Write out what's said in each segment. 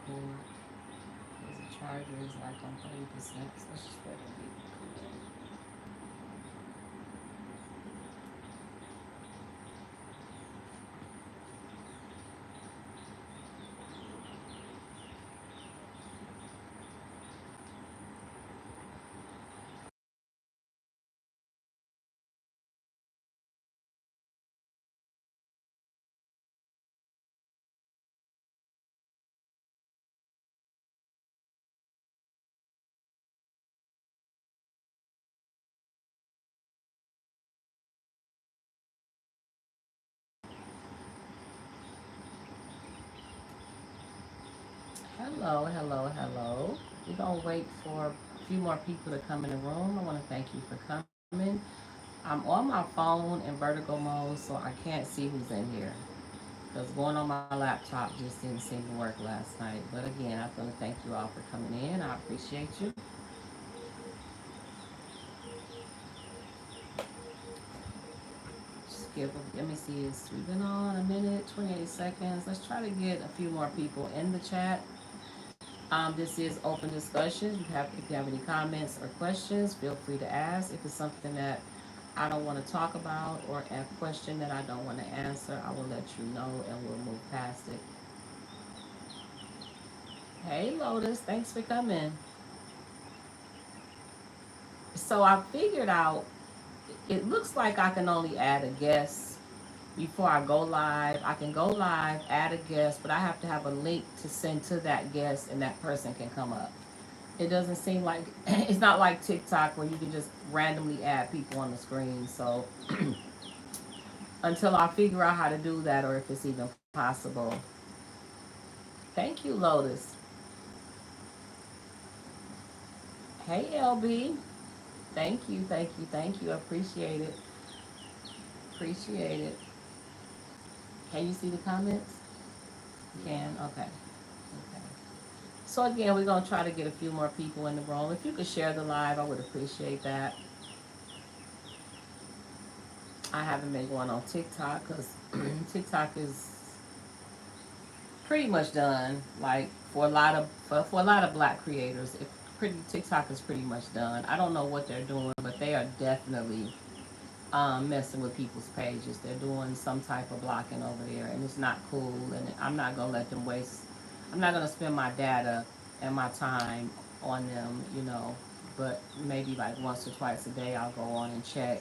cord. Because the charger is like on 30%. So let's just let it be. Hello, hello, hello. We're going to wait for a few more people to come in the room. I want to thank you for coming. I'm on my phone in vertical mode, so I can't see who's in here. Because going on my laptop just didn't seem to work last night. But again, I want to thank you all for coming in. I appreciate you. Just let me see, we've been on a minute, 28 seconds. Let's try to get a few more people in the chat. This is open discussion. If you have any comments or questions, feel free to ask. If it's something that I don't want to talk about or a question that I don't want to answer, I will let you know and we'll move past it. Hey Lotus, thanks for coming. So I figured out it looks like I can only add a guest before I go live. I can go live, add a guest, but I have to have a link to send to that guest and that person can come up. It doesn't seem like it's not like TikTok where you can just randomly add people on the screen. So until I figure out how to do that or if it's even possible. Thank you, Lotus. Hey, LB. Thank you, thank you, thank you. Appreciate it. Appreciate it. Can you see the comments? You can? Okay. Okay. So again, we're gonna try to get a few more people in the room. If you could share the live, I would appreciate that. I haven't been going on TikTok because TikTok is pretty much done. Like for a lot of black creators, TikTok is pretty much done. I don't know what they're doing, but they are definitely messing with people's pages. They're doing some type of blocking over there, and it's not cool. And I'm not gonna let them waste. I'm not gonna spend my data and my time on them, you know. But maybe like once or twice a day, I'll go on and check.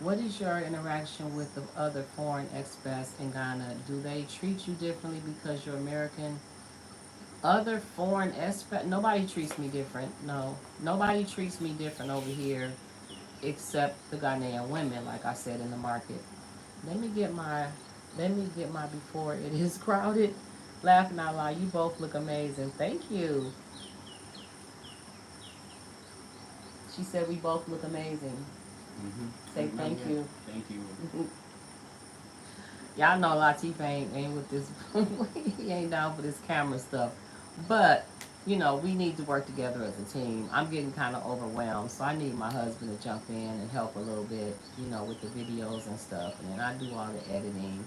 What is your interaction with the other foreign expats in Ghana? Do they treat you differently because you're American? Other foreign expats, nobody treats me different. No, nobody treats me different over here except the Ghanaian women, like I said in the market. Let me get my, let me get my before it is crowded. Laughing out loud, you both look amazing. Thank you. She said we both look amazing. Say thank you. Thank you. Y'all know Latif ain't with this. He ain't down for this camera stuff. But you know, we need to work together as a team. I'm getting kind of overwhelmed, so I need my husband to jump in and help a little bit, you know, with the videos and stuff. And then I do all the editing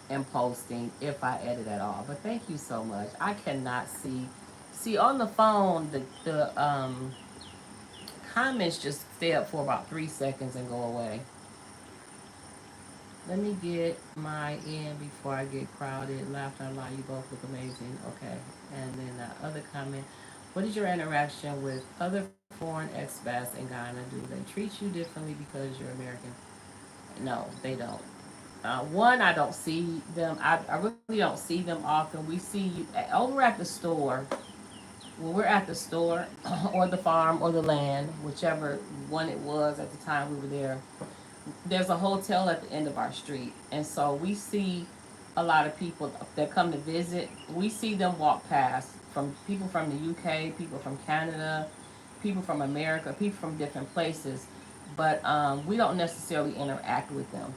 and posting if I edit at all. But thank you so much. I cannot see on the phone the comments just stay up for about 3 seconds and go away. Let me get my in before I get crowded. Laughter out loud. You both look amazing. Okay. And then that other comment. What is your interaction with other foreign expats in Ghana? Do they treat you differently because you're American? No, they don't. One, I don't see them. I really don't see them often. We see you over at the store. When we're at the store or the farm or the land, whichever one it was at the time we were there, there's a hotel at the end of our street, and so we see a lot of people that come to visit. We see them walk past, from people from the UK, people from Canada, people from America, people from different places, but we don't necessarily interact with them.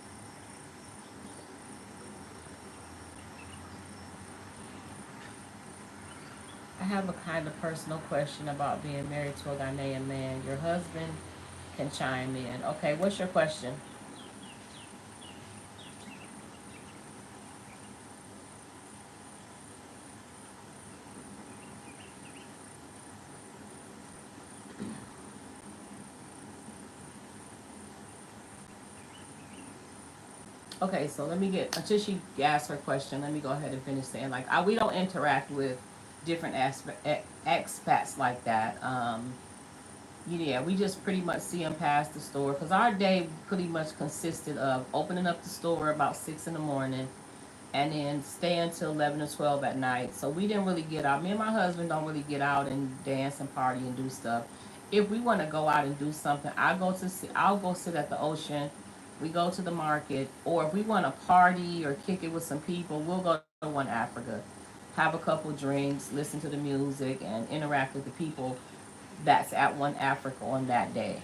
I have a kind of personal question about being married to a Ghanaian man. Your husband can chime in. Okay, what's your question? Okay, so let me get until she asks her question. Let me go ahead and finish saying like we don't interact with different expats like that. Yeah, we just pretty much see them past the store because our day pretty much consisted of opening up the store about 6 in the morning and then stay until 11 or 12 at night. So we didn't really get out. Me and my husband don't really get out and dance and party and do stuff. If we want to go out and do something, I'll go sit at the ocean. We go to the market, or if we want to party or kick it with some people, we'll go to One Africa, have a couple drinks, listen to the music, and interact with the people that's at One Africa on that day.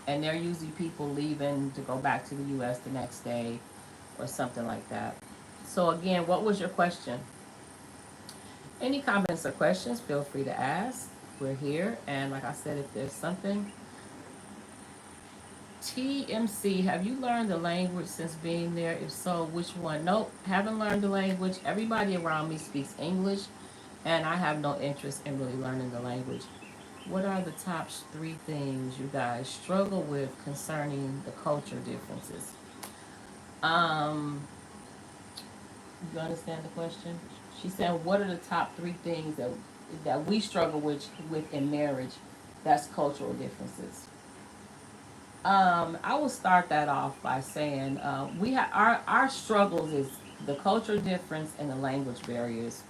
And they're usually people leaving to go back to the U.S. the next day or something like that. So again, what was your question? Any comments or questions, feel free to ask. We're here. And like I said, if there's something, TMC, have you learned the language since being there? If so, which one? Nope, haven't learned the language. Everybody around me speaks English, and I have no interest in really learning the language. What are the top three things you guys struggle with concerning the culture differences? Um, you understand the question? She said, "What are the top three things that we struggle with in marriage? That's cultural differences." I will start that off by saying we have our struggles is the culture difference and the language barriers.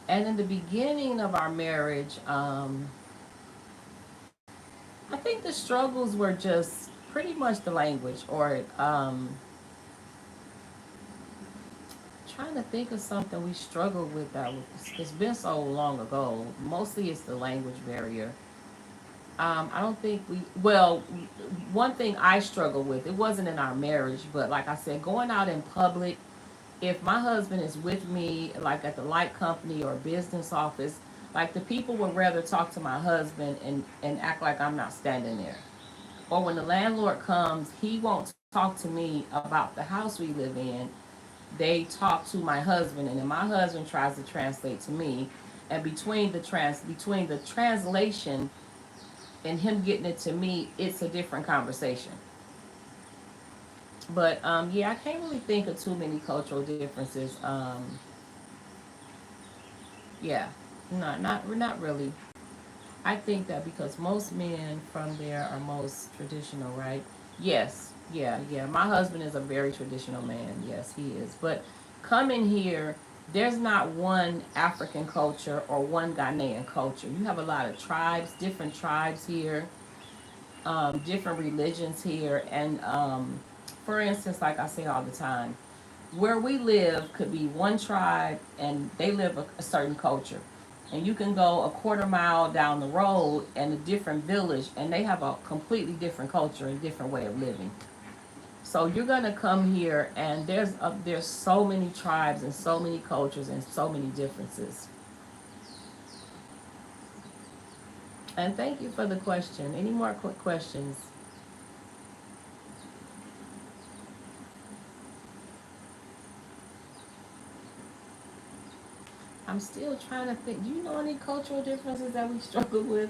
And in the beginning of our marriage, I think the struggles were just pretty much the language, or trying to think of something we struggled with that it's been so long ago. Mostly it's the language barrier. I don't think well, one thing I struggle with, it wasn't in our marriage, but like I said, going out in public, if my husband is with me, like at the light company or business office, like the people would rather talk to my husband and act like I'm not standing there. Or when the landlord comes, he won't talk to me about the house we live in. They talk to my husband, and then my husband tries to translate to me. And between the translation and him getting it to me, it's a different conversation. But yeah, I can't really think of too many cultural differences. Yeah, not really. I think that because most men from there are most traditional, right? Yes, yeah. My husband is a very traditional man. Yes, he is. But coming here, there's not one African culture or one Ghanaian culture. You have a lot of tribes, different tribes here, different religions here, and for instance, like I say all the time, where we live could be one tribe and they live a certain culture. And you can go a quarter mile down the road and a different village and they have a completely different culture and different way of living. So you're gonna come here and there's so many tribes and so many cultures and so many differences. And thank you for the question. Any more quick questions? I'm still trying to think. Do you know any cultural differences that we struggle with?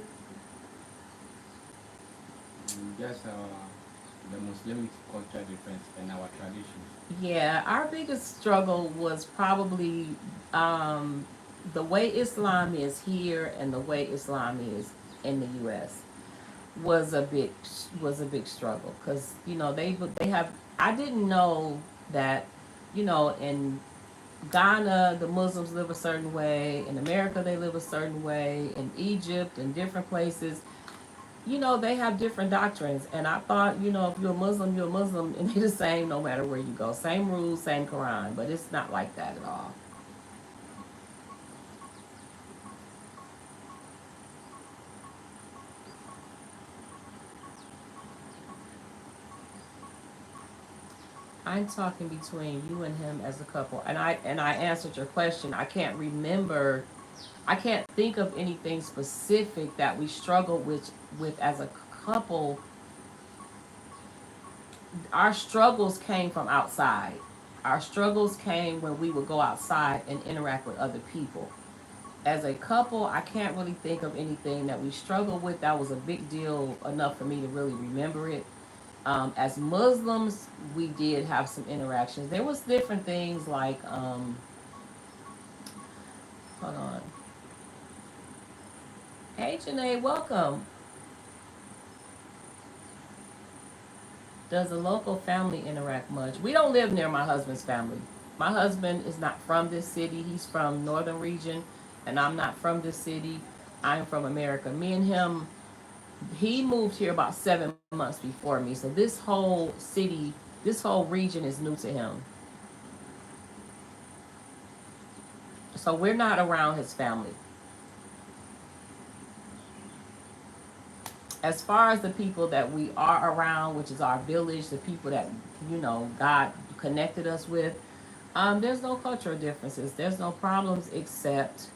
Just the Muslim culture difference and our traditions. Yeah, our biggest struggle was probably um, the way Islam is here and the way Islam is in the U.S. was a big struggle because they have. I didn't know that in Ghana the Muslims live a certain way, in America they live a certain way, in Egypt and different places they have different doctrines. And I thought, if you're a Muslim, you're a Muslim, and they're the same no matter where you go. Same rules, same Quran, but it's not like that at all. I'm talking between you and him as a couple, and I answered your question. I can't remember. I can't think of anything specific that we struggle with as a couple. Our struggles came from outside. Our struggles came when we would go outside and interact with other people. As a couple, I can't really think of anything that we struggled with that was a big deal enough for me to really remember it. As Muslims, we did have some interactions. There was different things like, hold on. Hey, Janae, welcome. Does a local family interact much? We don't live near my husband's family. My husband is not from this city. He's from northern region, and I'm not from this city. I'm from America. Me and him, he moved here about 7 months before me. So this whole city, this whole region is new to him. So we're not around his family. As far as the people that we are around, which is our village, the people that God connected us with, there's no cultural differences. There's no problems except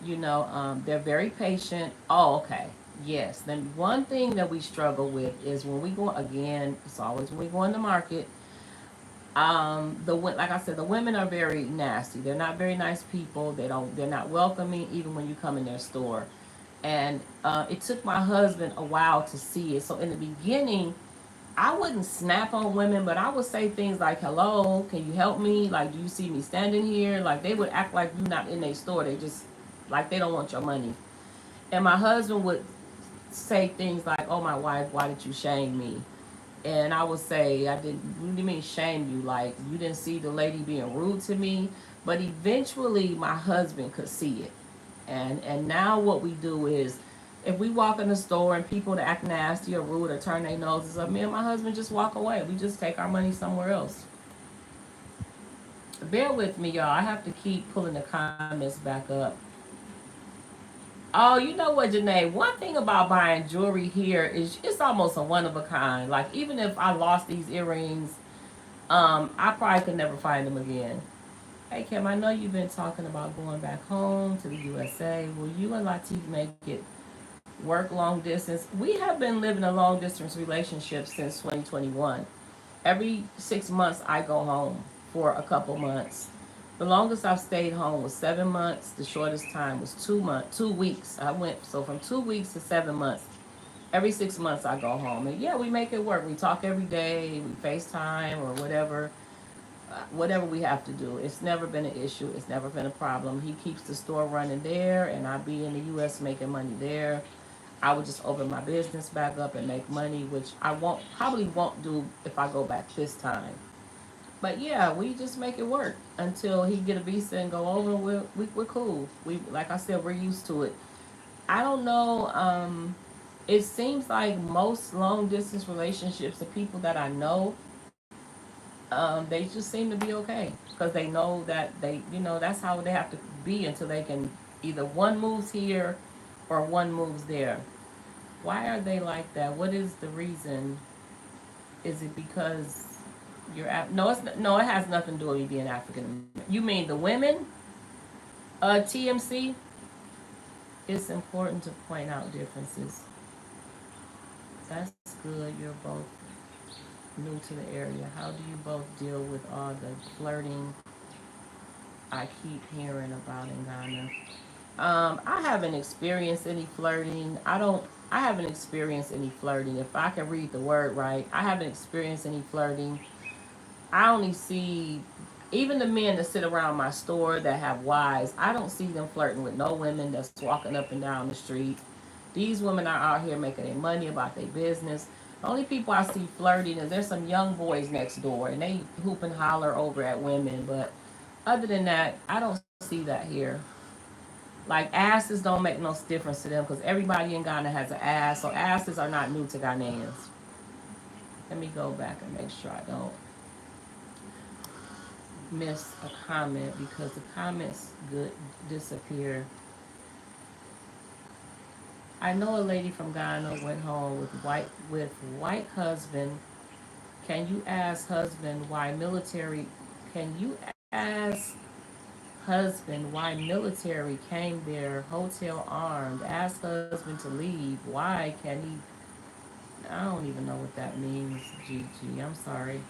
they're very patient. Oh, okay. Yes. Then one thing that we struggle with is when we go again. It's always when we go in the market. Like I said, the women are very nasty. They're not very nice people. They're not welcoming even when you come in their store. And it took my husband a while to see it. So in the beginning, I wouldn't snap on women, but I would say things like, "Hello, can you help me? Like, do you see me standing here?" Like they would act like you're not in their store. They just like they don't want your money. And my husband would say things like, "Oh, my wife, why did you shame me?" And I would say, "I didn't. What do you mean shame you? Like you didn't see the lady being rude to me?" But eventually, my husband could see it, and now what we do is, if we walk in the store and people that act nasty or rude or turn their noses up, me and my husband just walk away. We just take our money somewhere else. Bear with me, y'all. I have to keep pulling the comments back up. Oh, you know what, Janae? One thing about buying jewelry here is it's almost a one of a kind. Like even if I lost these earrings, I probably could never find them again. Hey Kim, I know you've been talking about going back home to the USA. Will you and Latif make it work long distance? We have been living a long distance relationship since 2021. Every 6 months I go home for a couple months. The longest I've stayed home was 7 months. The shortest time was 2 months, 2 weeks. I went so from 2 weeks to 7 months. Every 6 months I go home, and yeah, we make it work. We talk every day. We FaceTime or whatever we have to do. It's never been an issue. It's never been a problem. He keeps the store running there, and I be in the U.S. making money there. I would just open my business back up and make money, which I won't probably won't do if I go back this time. But yeah, we just make it work until he get a visa and go over. We're cool. We like I said, we're used to it. I don't know. It seems like most long distance relationships, the people that I know, they just seem to be okay because they know that that's how they have to be until they can either one moves here or one moves there. Why are they like that? What is the reason? Is it because no, no, it has nothing to do with you being African. You mean the women? TMC. It's important to point out differences. That's good. You're both new to the area. How do you both deal with all the flirting I keep hearing about in Ghana? I haven't experienced any flirting. I haven't experienced any flirting. If I can read the word right, I haven't experienced any flirting. I only see, even the men that sit around my store that have wives, I don't see them flirting with no women that's walking up and down the street. These women are out here making their money about their business. The only people I see flirting is there's some young boys next door and they hoop and holler over at women. But other than that, I don't see that here. Like asses don't make no difference to them because everybody in Ghana has an ass. So asses are not new to Ghanaians. Let me go back and make sure I don't miss a comment because the comments good disappear. I know a lady from Ghana went home with white husband. Can you ask husband why military? Can you ask husband why military came there hotel armed? Ask husband to leave. Why can he? I don't even know what that means. GG. I'm sorry.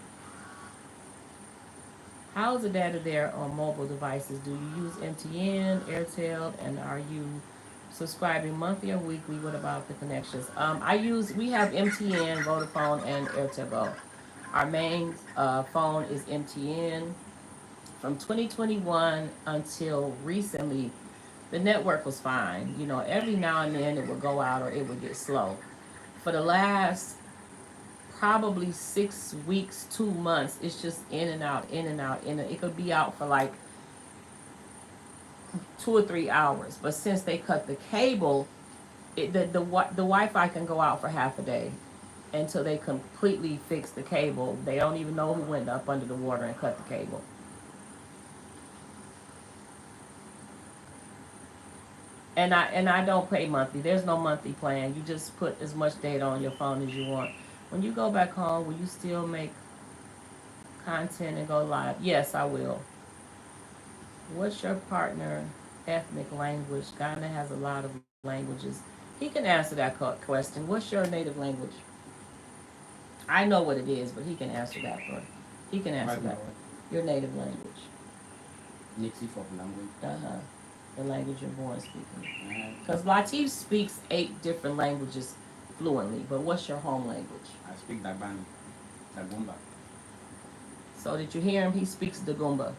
How's the data there on mobile devices? Do you use MTN, Airtel, and are you Subscribing monthly or weekly? What about the connections? We have MTN, Vodafone, and Airtel. Our main phone is MTN. From 2021 until recently, the network was fine. You know, every now and then it would go out or it would get slow. For the last probably 6 weeks, 2 months, it's just in and out, in and out, in and it could be out for like 2 or 3 hours. But since they cut the cable, the Wi-Fi can go out for half a day until they completely fix the cable. They don't even know who went up under the water and cut the cable. And I don't pay monthly. There's no monthly plan. You just put as much data on your phone as you want. When you go back home, will you still make content and go live? Yes, I will. What's your partner ethnic language? Ghana has a lot of languages. He can answer that question. What's your native language? I know what it is, but he can answer that for. He can answer Right that. now, Your native language. native of language. Uh-huh. The language you're born speaking. Uh, Because Latif speaks 8 different languages fluently, but what's your home language? I speak Dagbani, Dagumba. So did you hear him? He speaks Dagumba.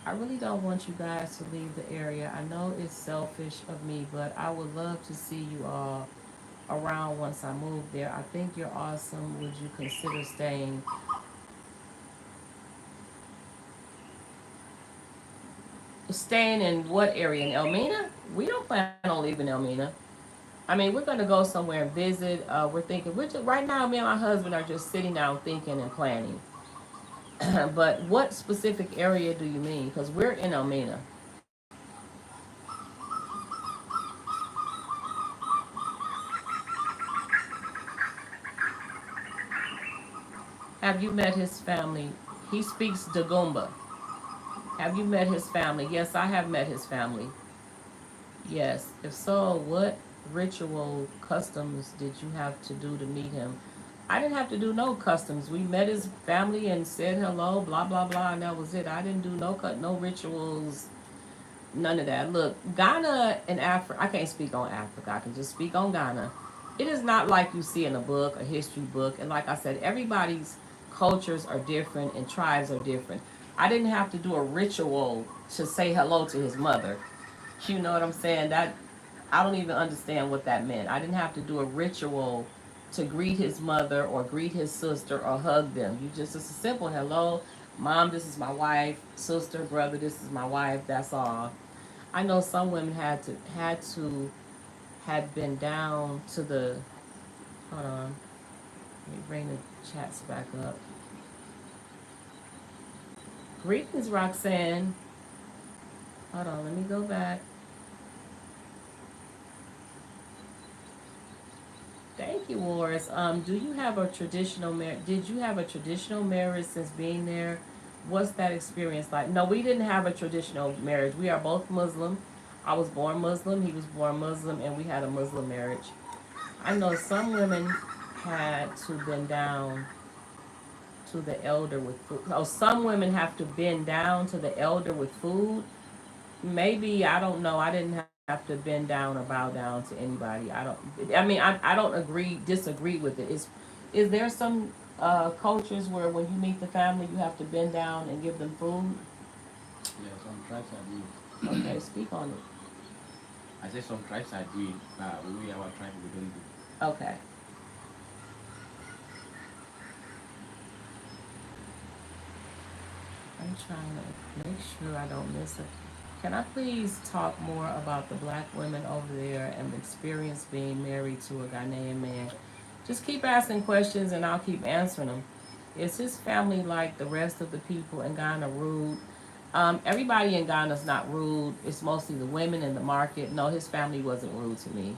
I really don't want you guys to leave the area. I know it's selfish of me, but I would love to see you all around once I move there. I think you're awesome. Would you consider staying? Staying in what area? In Elmina? We don't plan on leaving Elmina. I mean, we're gonna go somewhere and visit. We're thinking. Right now, me and my husband are just sitting down thinking and planning. But what specific area do you mean? Because we're in Elmina. Have you met his family? He speaks Dagomba. Have you met his family? Yes, I have met his family. Yes. If so, what ritual customs did you have to do to meet him? I didn't have to do no customs. We met his family and said hello, blah blah blah, and that was it. I didn't do no rituals, none of that. Look, Ghana and Africa. I can't speak on Africa. I can just speak on Ghana. It is not like you see in a book, a history book, and like I said, everybody's cultures are different and tribes are different. I didn't have to do a ritual to say hello to his mother. You know what I'm saying? That I don't even understand what that meant. I didn't have to do a ritual to greet his mother or greet his sister or hug them. You just it's a simple hello, mom. This is my wife. Sister, brother. This is my wife. That's all. I know some women had been down to the. Hold on. Let me bring the chats back up. Greetings, Roxanne. Hold on. Let me go back. Thank you, Wars. Do you have a traditional marriage? Did you have a traditional marriage since being there? What's that experience like? No, we didn't have a traditional marriage. We are both Muslim. I was born Muslim. He was born Muslim, and we had a Muslim marriage. I know some women had to bend down to the elder with food. Oh, some women have to bend down to the elder with food. Maybe I don't know. I didn't have to bend down or bow down to anybody. I don't. I mean, I don't disagree with it. Is there some cultures where when you meet the family, you have to bend down and give them food? Yeah, some tribes are doing. Okay, speak on it. I say some tribes are doing, but we our tribe we don't do. Okay. I'm trying to make sure I don't miss it. Can I please talk more about the black women over there and the experience being married to a Ghanaian man? Just keep asking questions and I'll keep answering them. Is his family like the rest of the people in Ghana rude? Everybody in Ghana is not rude. It's mostly the women in the market. No, his family wasn't rude to me.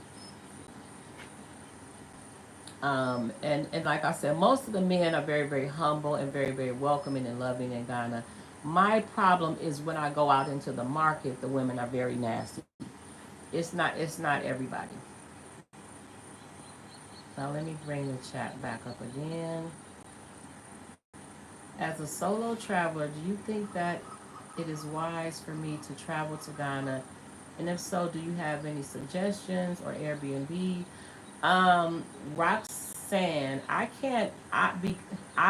And like I said, most of the men are very, very humble and very, very welcoming and loving in Ghana. My problem is when I go out into the market, the women are very nasty. It's not everybody. Now let me bring the chat back up again. As a solo traveler, do you think that it is wise for me to travel to Ghana? And if so, do you have any suggestions or Airbnb? Um, Roxanne, I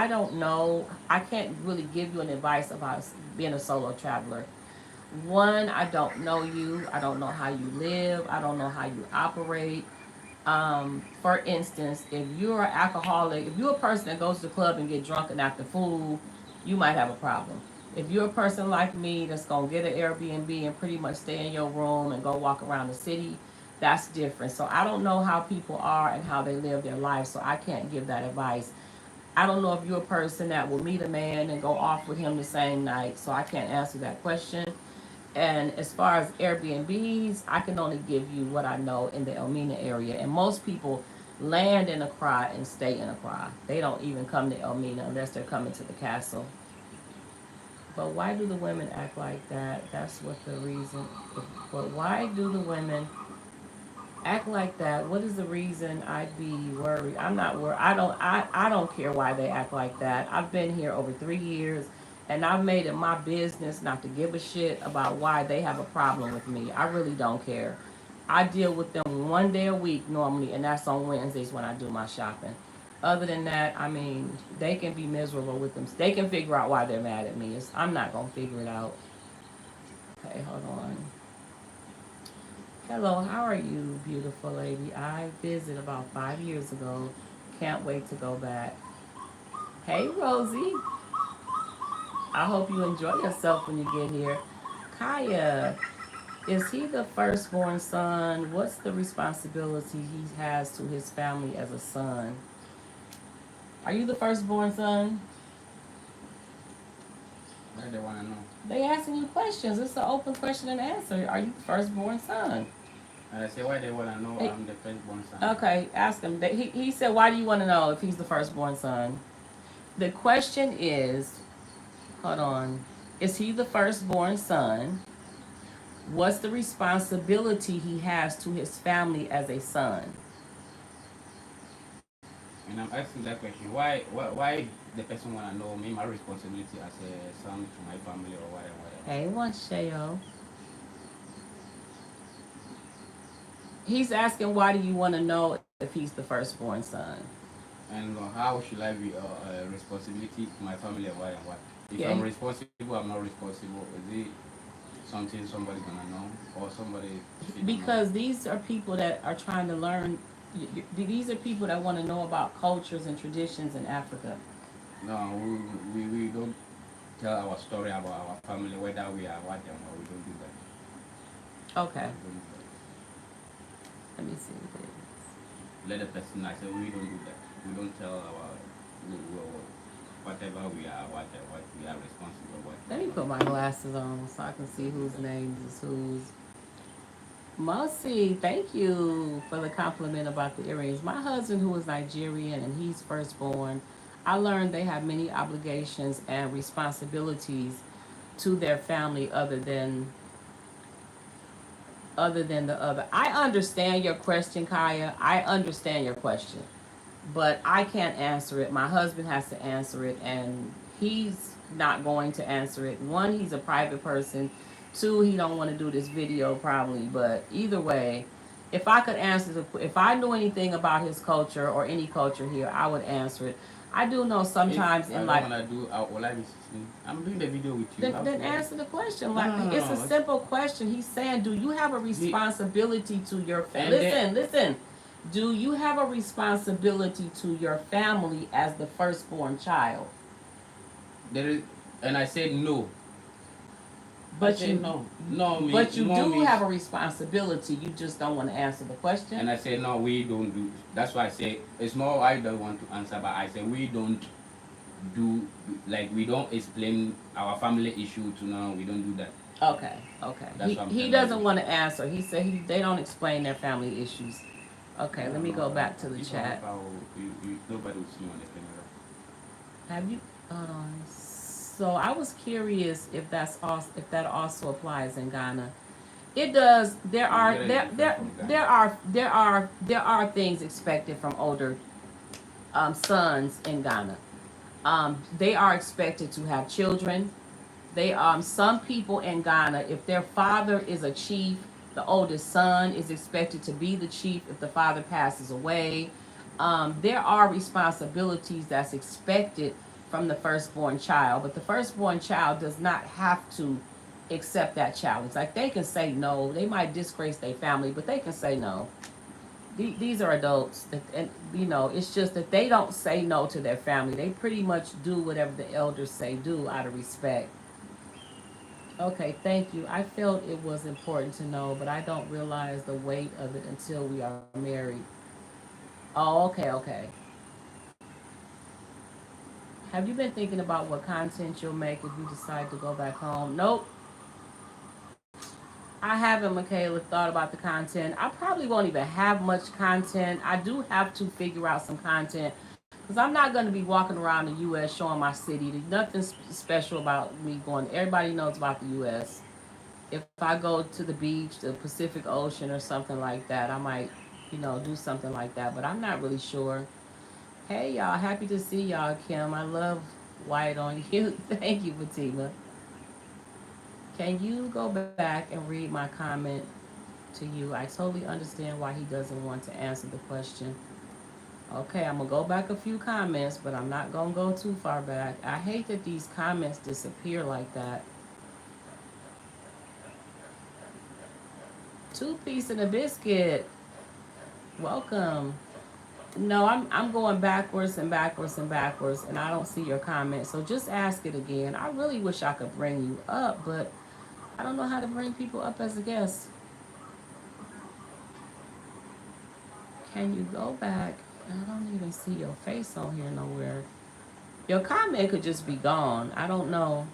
don't know. I can't really give you an advice about being a solo traveler. One, I don't know you. I don't know how you live. I don't know how you operate. For instance, if you're an alcoholic, if you're a person that goes to the club and get drunk and act a fool, you might have a problem. If you're a person like me that's gonna get an Airbnb and pretty much stay in your room and go walk around the city, that's different. So I don't know how people are and how they live their life, so I can't give that advice. I don't know if you're a person that will meet a man and go off with him the same night, so I can't answer that question. And as far as Airbnbs, I can only give you what I know in the Elmina area. And most people land in Accra and stay in Accra. They don't even come to Elmina unless they're coming to the castle. But why do the women act like that? That's what the reason. But why do the women act like that? What is the reason I'd be worried? I'm not worried. I don't care why they act like that. I've been here over 3 years and I've made it my business not to give a shit about why they have a problem with me. I really don't care. I deal with them one day a week normally, and that's on Wednesdays when I do my shopping. Other than that, I mean, they can be miserable with them. They can figure out why they're mad at me. I'm not gonna figure it out. Okay, hold on. Hello, how are you, beautiful lady? I visited about 5 years ago. Can't wait to go back. Hey, Rosie. I hope you enjoy yourself when you get here. Kaya, is he the firstborn son? What's the responsibility he has to his family as a son? Are you the firstborn son? Why they wanna know? They asking you questions. It's an open question and answer. Are you the firstborn son? And I say why they wanna know I'm the firstborn son. Okay, ask him. He said, why do you want to know if he's the firstborn son? The question is, hold on, is he the firstborn son? What's the responsibility he has to his family as a son? And I'm asking that question. Why the person wanna know me my responsibility as a son to my family or whatever. Hey, one Shayo. He's asking, why do you want to know if he's the firstborn son? And how should I be responsibility to my family or what? If Yeah. I'm responsible, I'm not responsible. Is it something somebody gonna know or somebody? Because these are people that are trying to learn. These are people that want to know about cultures and traditions in Africa. No, we don't tell our story about our family, whether we are what or we don't do that. Okay, We don't do let me see. that. Let the person know. I say we don't do that. We don't tell our whatever we are, what we are responsible. What. Let me put my glasses on so I can see whose name is whose. Mossy, thank you for the compliment about the earrings. My husband, who is Nigerian and he's firstborn, I learned they have many obligations and responsibilities to their family other than the other. I understand your question, Kaya. I understand your question, but I can't answer it. My husband has to answer it, and he's not going to answer it. One, he's a private person. Two, he don't want to do this video probably. But either way, if I knew anything about his culture or any culture here, I would answer it. I do know sometimes if in I like. don't wanna do, will I be? I'm doing the video with you. Then answer the question. Like No. it's a simple question. He's saying, do you have a responsibility to your And listen? Do you have a responsibility to your family as the firstborn child? There is, and I said no. But you no. but you do means, have a responsibility. You just don't want to answer the question. And I said no, we don't do. That's why I say it's more. I don't want to answer, but I say we don't do like we don't explain our family issue to now. We don't do that. Okay. That's what I'm He telling doesn't you. want to answer. He said they don't explain their family issues. Okay, let me No, go back to the you chat. Nobody will see you on the camera. Have you? So I was curious if that also applies in Ghana. It does. There are things expected from older sons in Ghana. They are expected to have children. They Some people in Ghana, if their father is a chief, the oldest son is expected to be the chief if the father passes away. There are responsibilities that's expected from the firstborn child, but the firstborn child does not have to accept that challenge. Like they can say no. They might disgrace their family, but they can say no. These are adults, and it's just that they don't say no to their family. They pretty much do whatever the elders say do out of respect. Okay, thank you. I felt it was important to know, but I don't realize the weight of it until we are married. Oh, okay. Have you been thinking about what content you'll make if you decide to go back home? Nope. I haven't, Michaela, thought about the content. I probably won't even have much content. I do have to figure out some content because I'm not going to be walking around the U.S. showing my city. There's nothing special about me going. Everybody knows about the U.S. If I go to the beach, the Pacific Ocean, or something like that, I might, do something like that. But I'm not really sure. Hey, y'all. Happy to see y'all, Kim. I love white on you. Thank you, Fatima. Can you go back and read my comment to you? I totally understand why he doesn't want to answer the question. Okay, I'm gonna go back a few comments, but I'm not gonna go too far back. I hate that these comments disappear like that. Two piece and a biscuit. Welcome. No, I'm going backwards and backwards and backwards, and I don't see your comment. So just ask it again. I really wish I could bring you up, but I don't know how to bring people up as a guest. Can you go back? I don't even see your face on here nowhere. Your comment could just be gone. I don't know.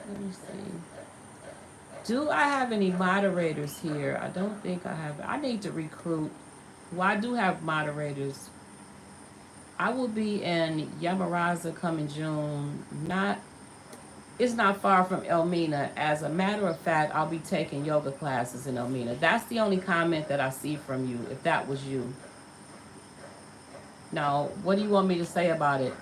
Let me see. Do I have any moderators here? I don't think I have. I need to recruit. Well, I do have moderators. I will be in Yamaraza coming June. It's not far from Elmina. As a matter of fact, I'll be taking yoga classes in Elmina. That's the only comment that I see from you, if that was you. Now, what do you want me to say about it?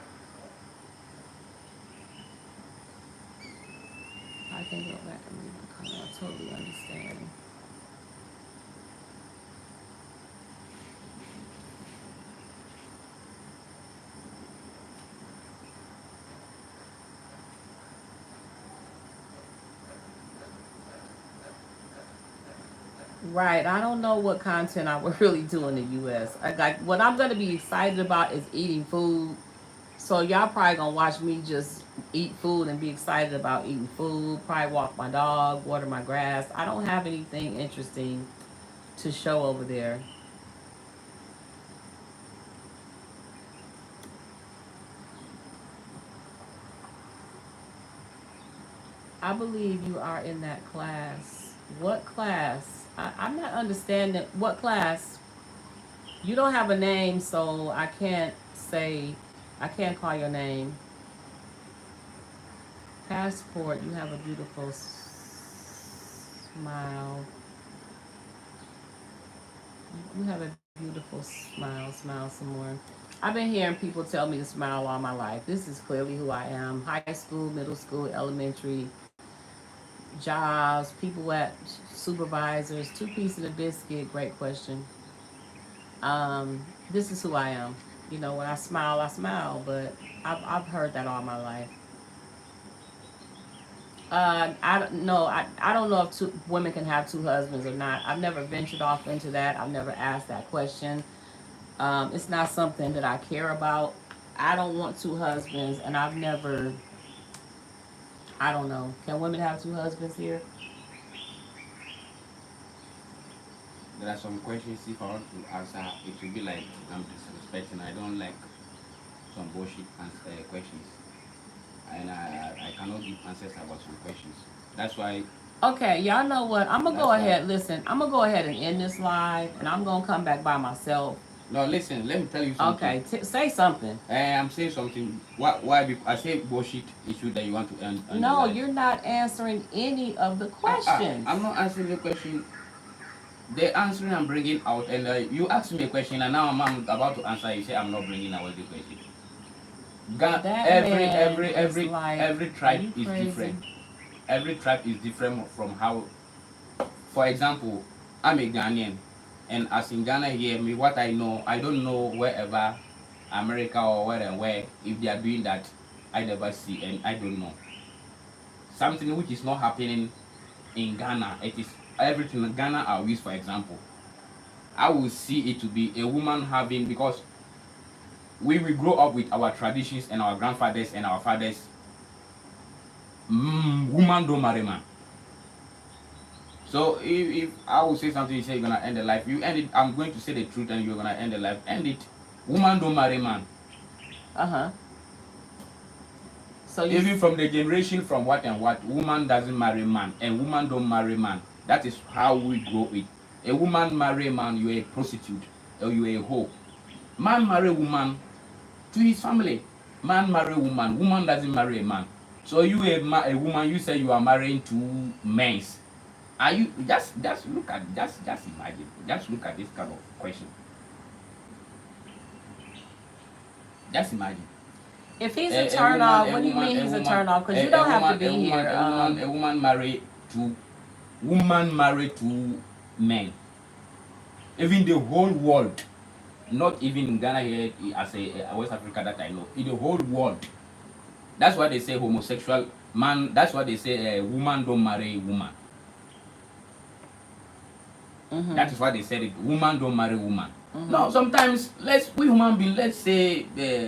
I can go back and read the comment. I totally understand. Right. I don't know what content I would really do in the U.S. Like what I'm gonna be excited about is eating food. So y'all probably gonna watch me just eat food and be excited about eating food. Probably walk my dog, water my grass. I don't have anything interesting to show over there. I believe you are in that class. What class? I'm not understanding what class. You don't have a name, so I can't call your name. Passport, you have a beautiful smile. You have a beautiful smile. Smile some more. I've been hearing people tell me to smile all my life. This is clearly who I am. High school, middle school, elementary, jobs, people at supervisors, two pieces of biscuit. Great question. This is who I am. When I smile, but I've heard that all my life. I don't know. I don't know if women can have two husbands or not. I've never ventured off into that. I've never asked that question. It's not something that I care about. I don't want two husbands, and I've never. I don't know. Can women have two husbands here? There are some questions if I want to answer, it will be like I'm disrespecting. I don't like some bullshit questions, and I cannot give answers about some questions. That's why. Okay, y'all know what? I'm gonna go That's why. ahead. Listen, I'm gonna go ahead and end this live, and I'm gonna come back by myself. No, listen. Let me tell you something. Okay, say something. I'm saying something. Why? I say bullshit issue that you want to end the No, life. you're not answering any of the questions. I'm not answering the question. The answering I'm bringing out, and you asked me a question, and now I'm about to answer. You say I'm not bringing out the question. That man is like, every are tribe you is crazy? different. Every tribe is different from how. For example, I'm a Ghanaian, and as in Ghana here, me what I know, I don't know wherever America or where and where if they are doing that, I never see and I don't know. Something which is not happening in Ghana, it is everything in Ghana are used for example. I will see it to be a woman having because we will grow up with our traditions and our grandfathers and our fathers. Woman don't marry man. So if I will say something, you say you're gonna end the life, you end it. I'm going to say the truth, and you're gonna end the life. End it. Woman don't marry man. Uh-huh. So you Even from the generation from what and what, woman doesn't marry man, and woman don't marry man. That is how we grow it. A woman marry a man, you're a prostitute, or you're a hoe. Man marry woman to his family. Man marry woman. Woman doesn't marry a man. So you a woman, you say you are marrying two men. Are you just look at just imagine, just look at this kind of question. Just imagine. if he's a turn off, what do you mean he's a turn off? Because you don't have to be here. A woman married to woman married to men. Even the whole world, not even in Ghana here as a West Africa that I know, in the whole world. That's why they say homosexual man. That's why they say woman don't marry woman. That is why they said it. Woman don't marry woman. No, sometimes we human being let's say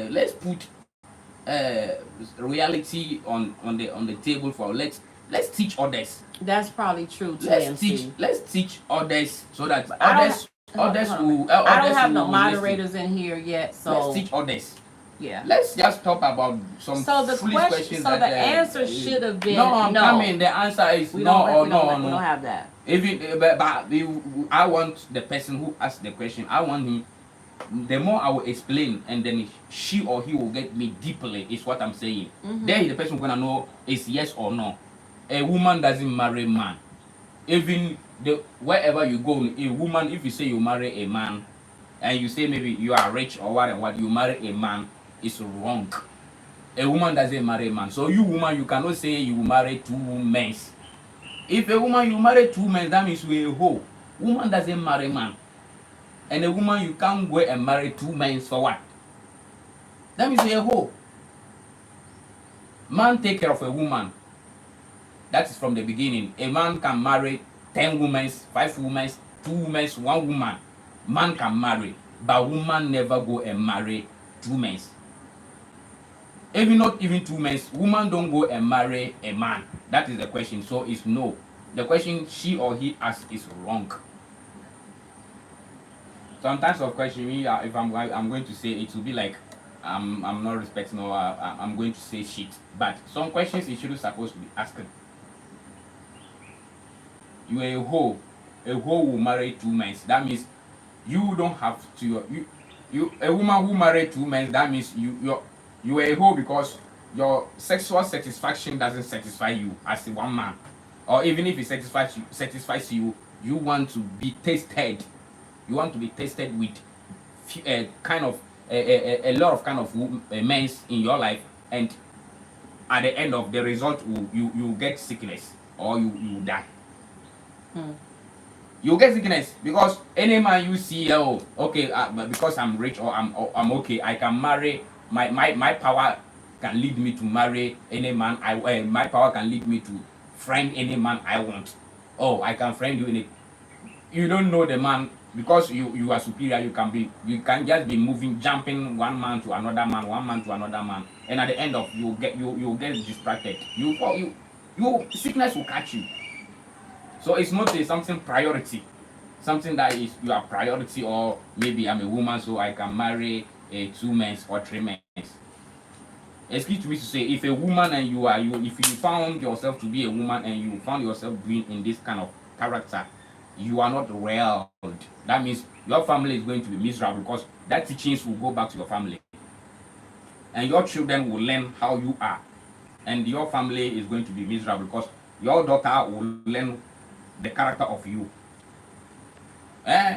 let's put reality on the table for let's teach others. That's probably true, TMC. Let's teach others so that But others hold on a will minute. I don't have no will listen. moderators in here yet, Let's so teach others. yeah. Let's just talk about some So the foolish question, questions so that the answer should have been no. I'm no. coming. The answer is We no don't. or We no don't. or We no. don't have that. Even I want the person who asked the question. I want him. The more I will explain, and then she or he will get me deeply. Is what I'm saying. Then the person gonna know is yes or no. A woman doesn't marry man. Even the wherever you go, a woman. If you say you marry a man, and you say maybe you are rich or what and what, you marry a man, it's wrong. A woman doesn't marry a man. So you woman, you cannot say you marry two men. If a woman you marry two men, that means you're a hoe. Woman doesn't marry man. And a woman you can't go and marry two men for what? That means you're a hoe. Man take care of a woman. That is from the beginning. A man can marry 10 women, 5 women, 2 women, 1 woman. Man can marry, but woman never go and marry 2 men. Even not even 2 men, woman don't go and marry a man. That is the question. So it's no. The question she or he asks is wrong. Sometimes of question, if I'm going to say it will be like I'm not respecting or I'm going to say shit. But some questions it shouldn't supposed to be asked. You are a hoe. A hoe will marry 2 men. That means you don't have to you a woman who married 2 men. That means you are a hoe because your sexual satisfaction doesn't satisfy you as a one man, or even if it satisfies you, you want to be tasted. You want to be tasted with kind of a lot of kind of men in your life, and at the end of the result, you get sickness or you die. You get sickness because any man you see, oh, okay, but because I'm rich or I'm okay, I can marry. My power can lead me to marry any man. My power can lead me to friend any man I want. Oh, I can friend you in it. You don't know the man because you are superior. You can just be moving, jumping one man to another man, one man to another man, and at the end of you get distracted. You sickness will catch you. So it's not something priority, something that is your priority, or maybe I'm a woman so I can marry 2 men or 3 men. Excuse me to say, if a woman and if you found yourself to be a woman and you found yourself being in this kind of character, you are not real. That means your family is going to be miserable because that teachings will go back to your family, and your children will learn how you are, and your family is going to be miserable because your daughter will learn the character of you.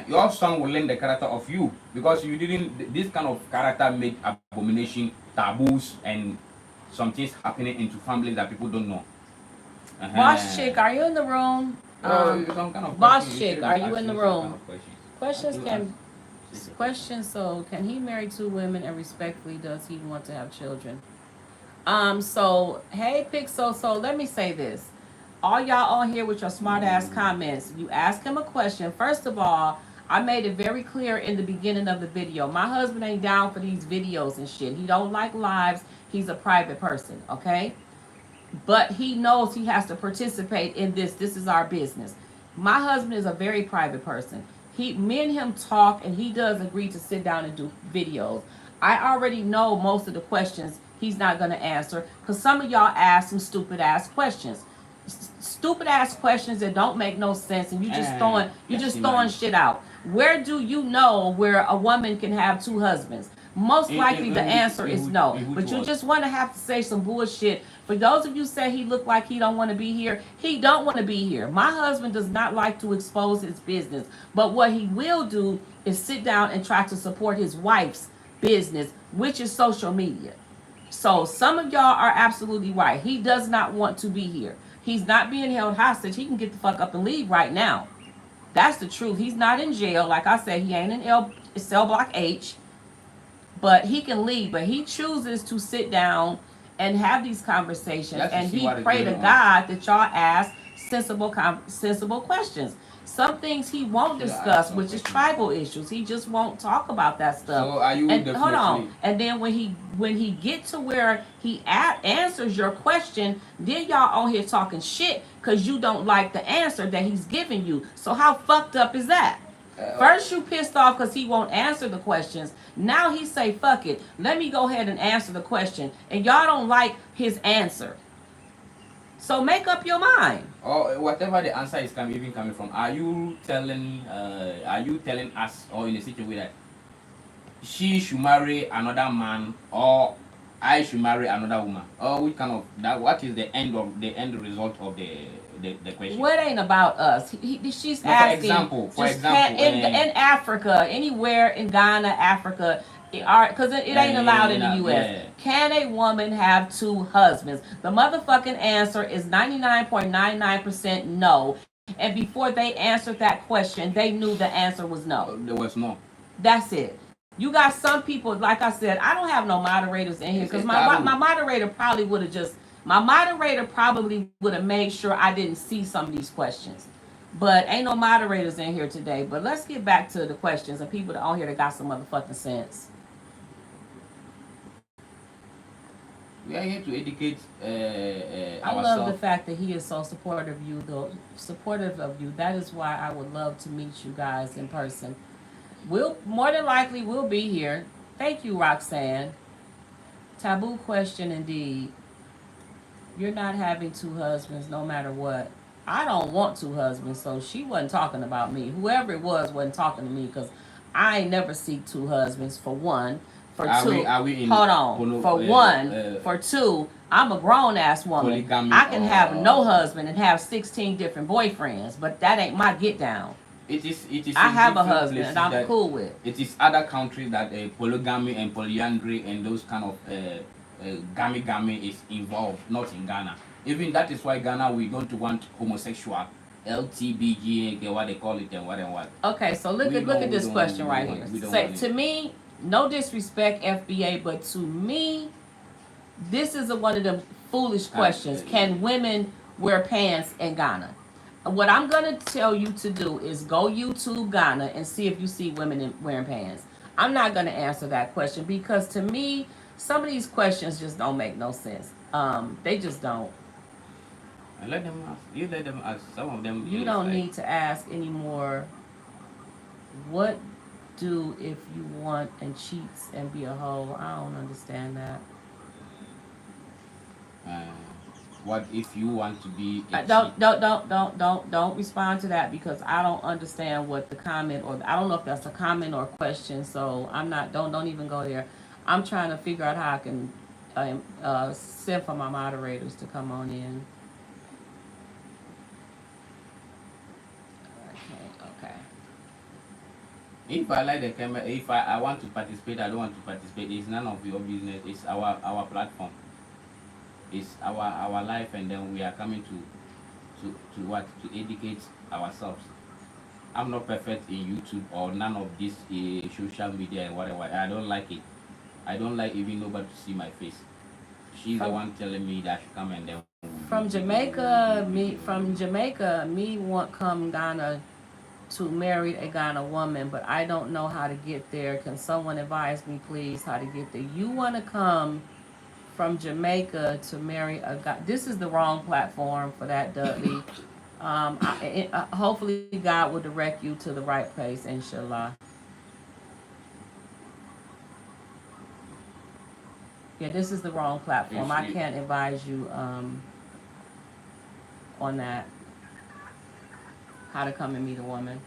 Your son will learn the character of you because you didn't. This kind of character made abomination taboos and some things happening into families that people don't know. Boss chick, are you in the room? Some kind of Boss question. chick, are you in the room? Questions. Questions. So, can he marry two women, and respectfully, does he want to have children? So hey Pixel, so let me say this. All y'all on here with your smart ass comments, you ask him a question. First of all, I made it very clear in the beginning of the video. My husband ain't down for these videos and shit. He don't like lives. He's a private person, okay? But he knows he has to participate in this. This is our business. My husband is a very private person. Me and him talk, and he does agree to sit down and do videos. I already know most of the questions he's not going to answer because some of y'all ask some stupid ass questions, stupid ass questions that don't make no sense, and you just throwing shit out. Where do you know where a woman can have two husbands? Most likely the answer is no. But you just want to have to say some bullshit. For those of you say he look like he don't want to be here, he don't want to be here. My husband does not like to expose his business. But what he will do is sit down and try to support his wife's business, which is social media. So some of y'all are absolutely right. He does not want to be here. He's not being held hostage. He can get the fuck up and leave right now. That's the truth. He's not in jail. Like I said, he ain't in cell block H, but he can leave. But he chooses to sit down and have these conversations, and he pray to God that y'all ask sensible questions. Some things he won't discuss, which is tribal issues. He just won't talk about that stuff. So are you and hold on, and then when he get to where he answers your question, then y'all on here talking shit because you don't like the answer that he's giving you. So how fucked up is that? First you pissed off because he won't answer the questions. Now he say, fuck it, let me go ahead and answer the question. And y'all don't like his answer. So make up your mind. Or whatever the answer is coming from, are you telling us, or in a situation that she should marry another man, or I should marry another woman? Or which kind of that? What is the end result of the question? What ain't about us? She's asking. For example, in Africa, anywhere in Ghana, Africa, because it ain't allowed in the U.S. Yeah. Can a woman have two husbands? The motherfucking answer is 99.99% no. And before they answered that question, they knew the answer was no. There was no. That's it. You got some people, like I said, I don't have no moderators in here because my moderator probably would have made sure I didn't see some of these questions. But ain't no moderators in here today. But let's get back to the questions and people that on here that got some motherfucking sense. We are here to educate I ourselves. love the fact that he is so supportive of you, though. Supportive of you. That is why I would love to meet you guys in person. We'll more than likely we'll be here. Thank you, Roxanne. Taboo question indeed. You're not having two husbands no matter what. I don't want two husbands, so she wasn't talking about me. Whoever it was wasn't talking to me because I ain't never seek two husbands, for one. For two, hold on. For two, I'm a grown ass woman. Polygamy, I can have no husband and have 16 different boyfriends, but that ain't my get down. It is. I have a husband and I'm cool with. It is other countries that polygamy and polyandry and those kind of gami is involved, not in Ghana. Even that is why Ghana we don't want homosexual. LTBG, what they call it, and what and what. Okay, so look at this question right here. Say to me, no disrespect, FBA, but to me, this is one of the foolish questions. Can women wear pants in Ghana? What I'm going to tell you to do is go YouTube Ghana and see if you see women wearing pants. I'm not going to answer that question because to me, some of these questions just don't make no sense. They just don't. Let them ask. You let them ask. Some of them. You don't need to ask anymore. What do if you want and cheats and be a hoe? I don't understand that. What if you want to be? Don't respond to that because I don't understand what the comment or I don't know if that's a comment or a question. So I'm not. Don't even go there. I'm trying to figure out how I can send for my moderators to come on in. Okay. If I like the camera, if I want to participate, I don't want to participate. It's none of your business. It's our platform. It's our life, and then we are coming to what to educate ourselves. I'm not perfect in YouTube or none of this social media and whatever. I don't like it. I don't like even nobody to see my face. She's the From one telling me that I should come and then from Jamaica, me want come Ghana to marry a Ghana woman, but I don't know how to get there. Can someone advise me, please, how to get there? You want to come from Jamaica to marry a guy? This is the wrong platform for that, Dudley. Hopefully, God will direct you to the right place, inshallah. Yeah, this is the wrong platform. If I she, can't advise you on that, how to come and meet a woman.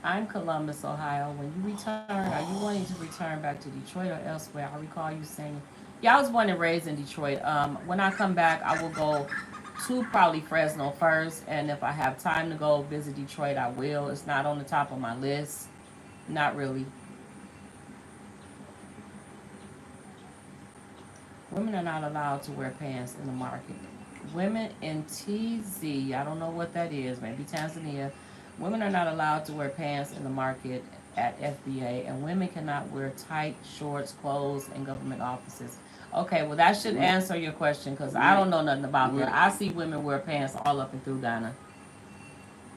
I'm Columbus, Ohio. When you return, are you wanting to return back to Detroit or elsewhere? I recall you saying, yeah, I was born and raised in Detroit. When I come back, I will go to probably Fresno first, and if I have time to go visit Detroit, I will. It's not on the top of my list. Not really. Women are not allowed to wear pants in the market. Women in TZ, I don't know what that is, maybe Tanzania. Women are not allowed to wear pants in the market at FBA, and women cannot wear tight shorts, clothes in government offices. Okay, well, that should we answer your question because I we don't know nothing about that. we I see women wear pants all up and through Ghana.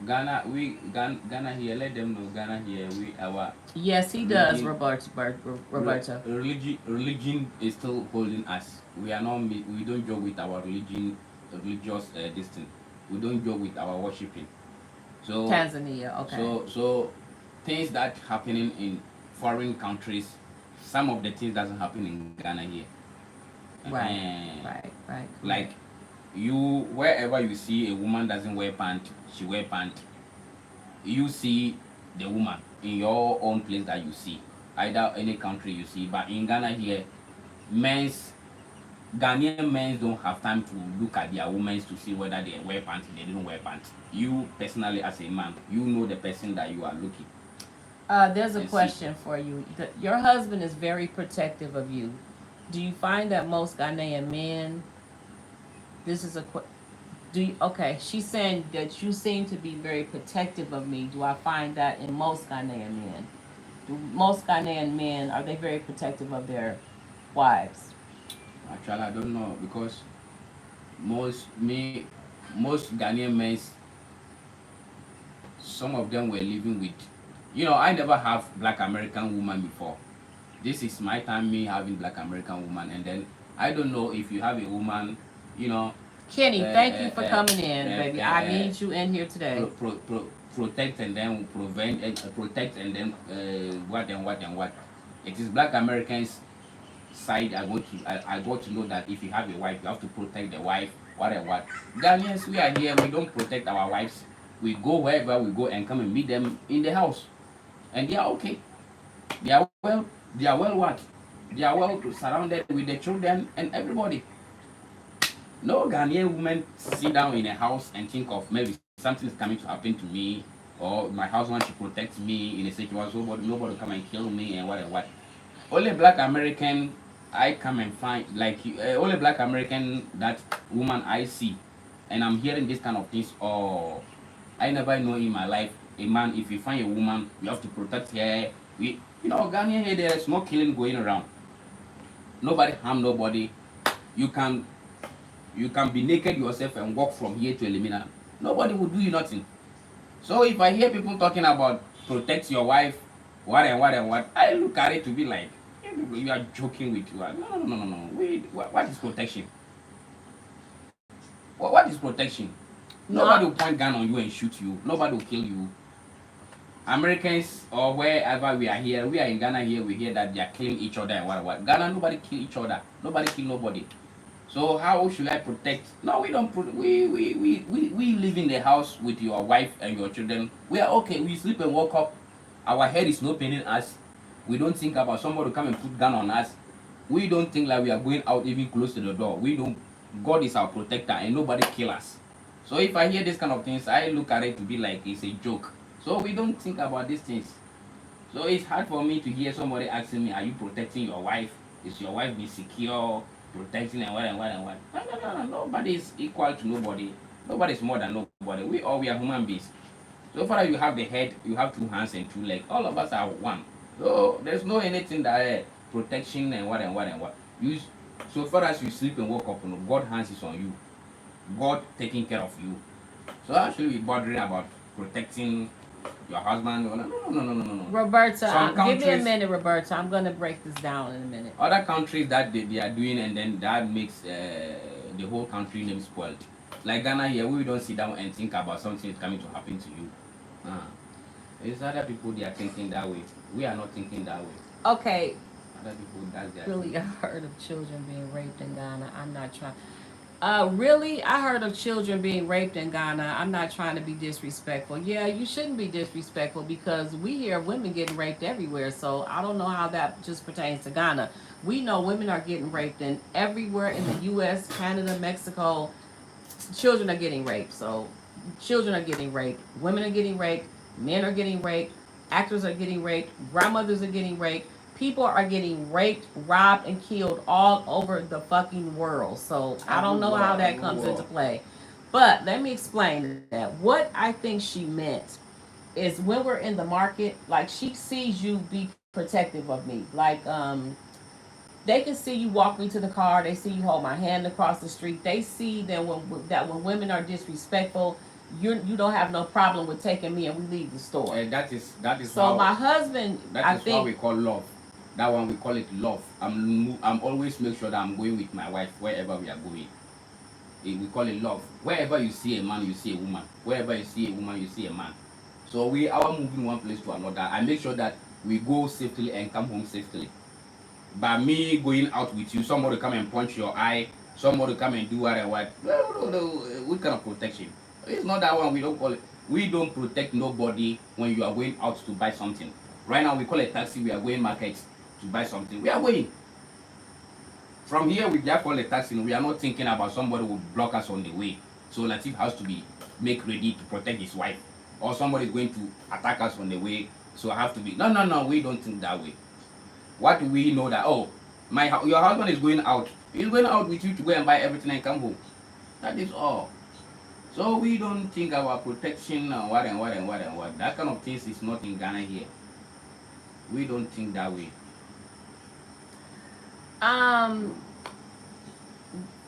Ghana here. Let them know Ghana here. We our Yes, he does, religion Roberta. religion is still holding us. We are not we don't joke with our religious this thing. We don't joke with our worshiping. So Tanzania, okay. so things that happening in foreign countries, some of the things doesn't happen in Ghana here. Right, uh right, like correct. you, wherever you see a woman doesn't wear pant, she wear pant. You see the woman in your own place that you see, either any country you see, but in Ghana here, men's Ghanaian men don't have time to look at their women to see whether they wear pants, they didn't wear pants. You personally as a man, you know the person that you are looking There's a and see. question for you. Your husband is very protective of you. Do you find that most Ghanaian men? This is a do you, okay? She's saying that you seem to be very protective of me. Do I find that in most Ghanaian men? Do most Ghanaian men are they very protective of their wives? Actually, I don't know because most me most Ghanaian men, some of them were living with, I never have black American woman before. This is my time me having black American woman, and then I don't know if you have a woman, you know, uh, Kenny, thank you uh, for uh, coming in, uh, baby. uh, I uh, need you in here today. protect and then protect and then what and what and what. It is black Americans side. I got to know that if you have a wife, you have to protect the wife. What and what. Ghanaians, we are here. We don't protect our wives. We go wherever we go and come and meet them in the house, and they are okay. They are well. They are well what? They are well surrounded with the children and everybody. No Ghanaian woman sit down in a house and think of maybe something is coming to happen to me, or my husband should protect me in a situation. Nobody come and kill me and what and what. Only black American I come and find like only black American that woman I see, and I'm hearing this kind of things. Oh, I never know in my life a man, if you find a woman you have to protect her. Ghanaian here there is no killing going around. Nobody harm nobody. You can you can be naked yourself and walk from here to Elimina. Nobody will do you nothing. So if I hear people talking about protect your wife, what and what and what, I look at it to be like, you are joking with you. No, no, no, no, no. Wait, what is protection? What is protection? Nobody will Not point gun on you and shoot you. Nobody will kill you. Americans or wherever we are here, we are in Ghana here, we hear that they are killing each other and what. Ghana, nobody kill each other. Nobody kill nobody. So how should I protect? No, we don't. We live in the house with your wife and your children. We are okay. We sleep and wake up. Our head is not paining us. We don't think about somebody come and put gun on us. We don't think like we are going out even close to the door. We don't. God is our protector, and nobody kill us. So if I hear this kind of things, I look at it to be like it's a joke. So we don't think about these things. So it's hard for me to hear somebody asking me, "Are you protecting your wife? Is your wife be secure, protecting and what and what and what?" No, no, no, no. Nobody is equal to nobody. Nobody is more than nobody. We are human beings. So far as you have the head, you have two hands and two legs. All of us are one. So there's no anything that protection and what and what and what. You, so far as you sleep and wake up, you know, God hands is on you. God taking care of you. So actually we bothering about protecting your husband. No, no, no, no, no, no, no. Roberta, Some give me a countries, minute, Roberta. I'm gonna break this down in a minute. other countries that they are doing, and then that makes the whole country name spoiled. Like Ghana here, we don't sit down and think about something that's coming to happen to you. Uh, it's other people they are thinking that way. We are not thinking that way. Okay, Other people that's their really, I thinking. heard of children being raped in Ghana. I'm not trying. Really, I heard of children being raped in Ghana. I'm not trying to be disrespectful. Yeah, you shouldn't be disrespectful because we hear women getting raped everywhere. So I don't know how that just pertains to Ghana. We know women are getting raped in everywhere in the U.S., Canada, Mexico. Children are getting raped. So children are getting raped. Women are getting raped. Men are getting raped. Actors are getting raped. Grandmothers are getting raped. People are getting raped, robbed, and killed all over the fucking world. So I don't know how Everywhere, that comes into everywhere. play. But let me explain that. What I think she meant is when we're in the market, like she sees you be protective of me. They can see you walk me to the car. They see you hold my hand across the street. They see that when women are disrespectful, you don't have no problem with taking me and we leave the store. And that is So how my husband, that I is what think, we call love. That one we call it love. I'm always make sure that I'm going with my wife wherever we are going. We call it love. Wherever you see a man, you see a woman. Wherever you see a woman, you see a man. So we are moving one place to another. I make sure that we go safely and come home safely. By me going out with you, somebody come and punch your eye, somebody come and do what and what. No, no, no. What kind of protection? It's not that one. We don't call it. We don't protect nobody when you are going out to buy something. Right now we call a taxi. We are going market to buy something. We are going. From here, we just call a taxi. We are not thinking about somebody will block us on the way. So Latif has to be make ready to protect his wife, or somebody is going to attack us on the way. So I have to be. No, no, no. We don't think that way. What do we know that? Oh, your husband is going out. He's going out with you to go and buy everything and come home. That is all. So we don't think about protection and what and what and what and what. That kind of things is not in Ghana here. We don't think that way. um,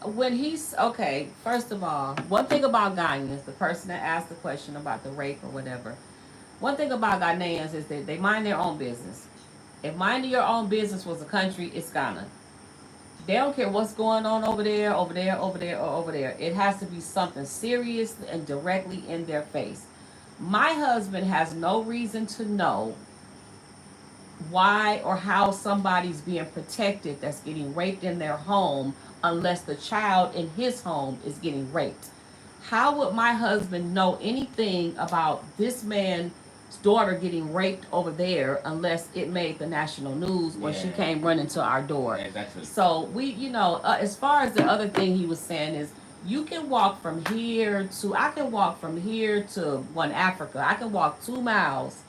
when he's okay. First of all, one thing about Ghanaians, the person that asked the question about the rape or whatever, one thing about Ghanaians is that they mind their own business. If minding your own business was a country, it's Ghana. They don't care what's going on over there, over there, over there, or over there. It has to be something serious and directly in their face. My husband has no reason to know why or how somebody's being protected that's getting raped in their home unless the child in his home is getting raped. How would my husband know anything about this man's daughter getting raped over there unless it made the national news or she Yeah, came running to our door? exactly. So as far as the other thing he was saying is, you can walk from here to, I can walk from here to one Africa. I can walk 2 miles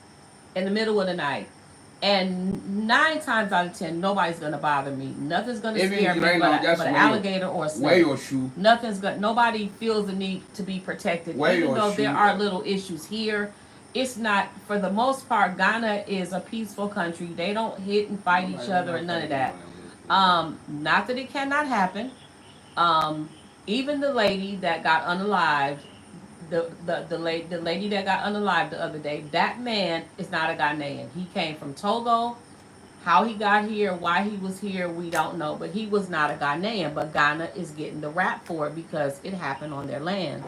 in the middle of the night. And 9 times out of 10, nobody's gonna bother me. Nothing's gonna scare Even me right now, just but an alligator or a wear snake. your shoe. Nothing's gonna. Nobody feels the need to be protected, Wear even your though there shoe. are little issues here. It's not, for the most part. Ghana is a peaceful country. They don't hit and fight each other and none of that. Not that it cannot happen. Um, Even the lady that got unalived, the lady that got unalived the other day, that man is not a Ghanaian. He came from Togo. How he got here, why he was here, we don't know. But he was not a Ghanaian. But Ghana is getting the rap for it because it happened on their land.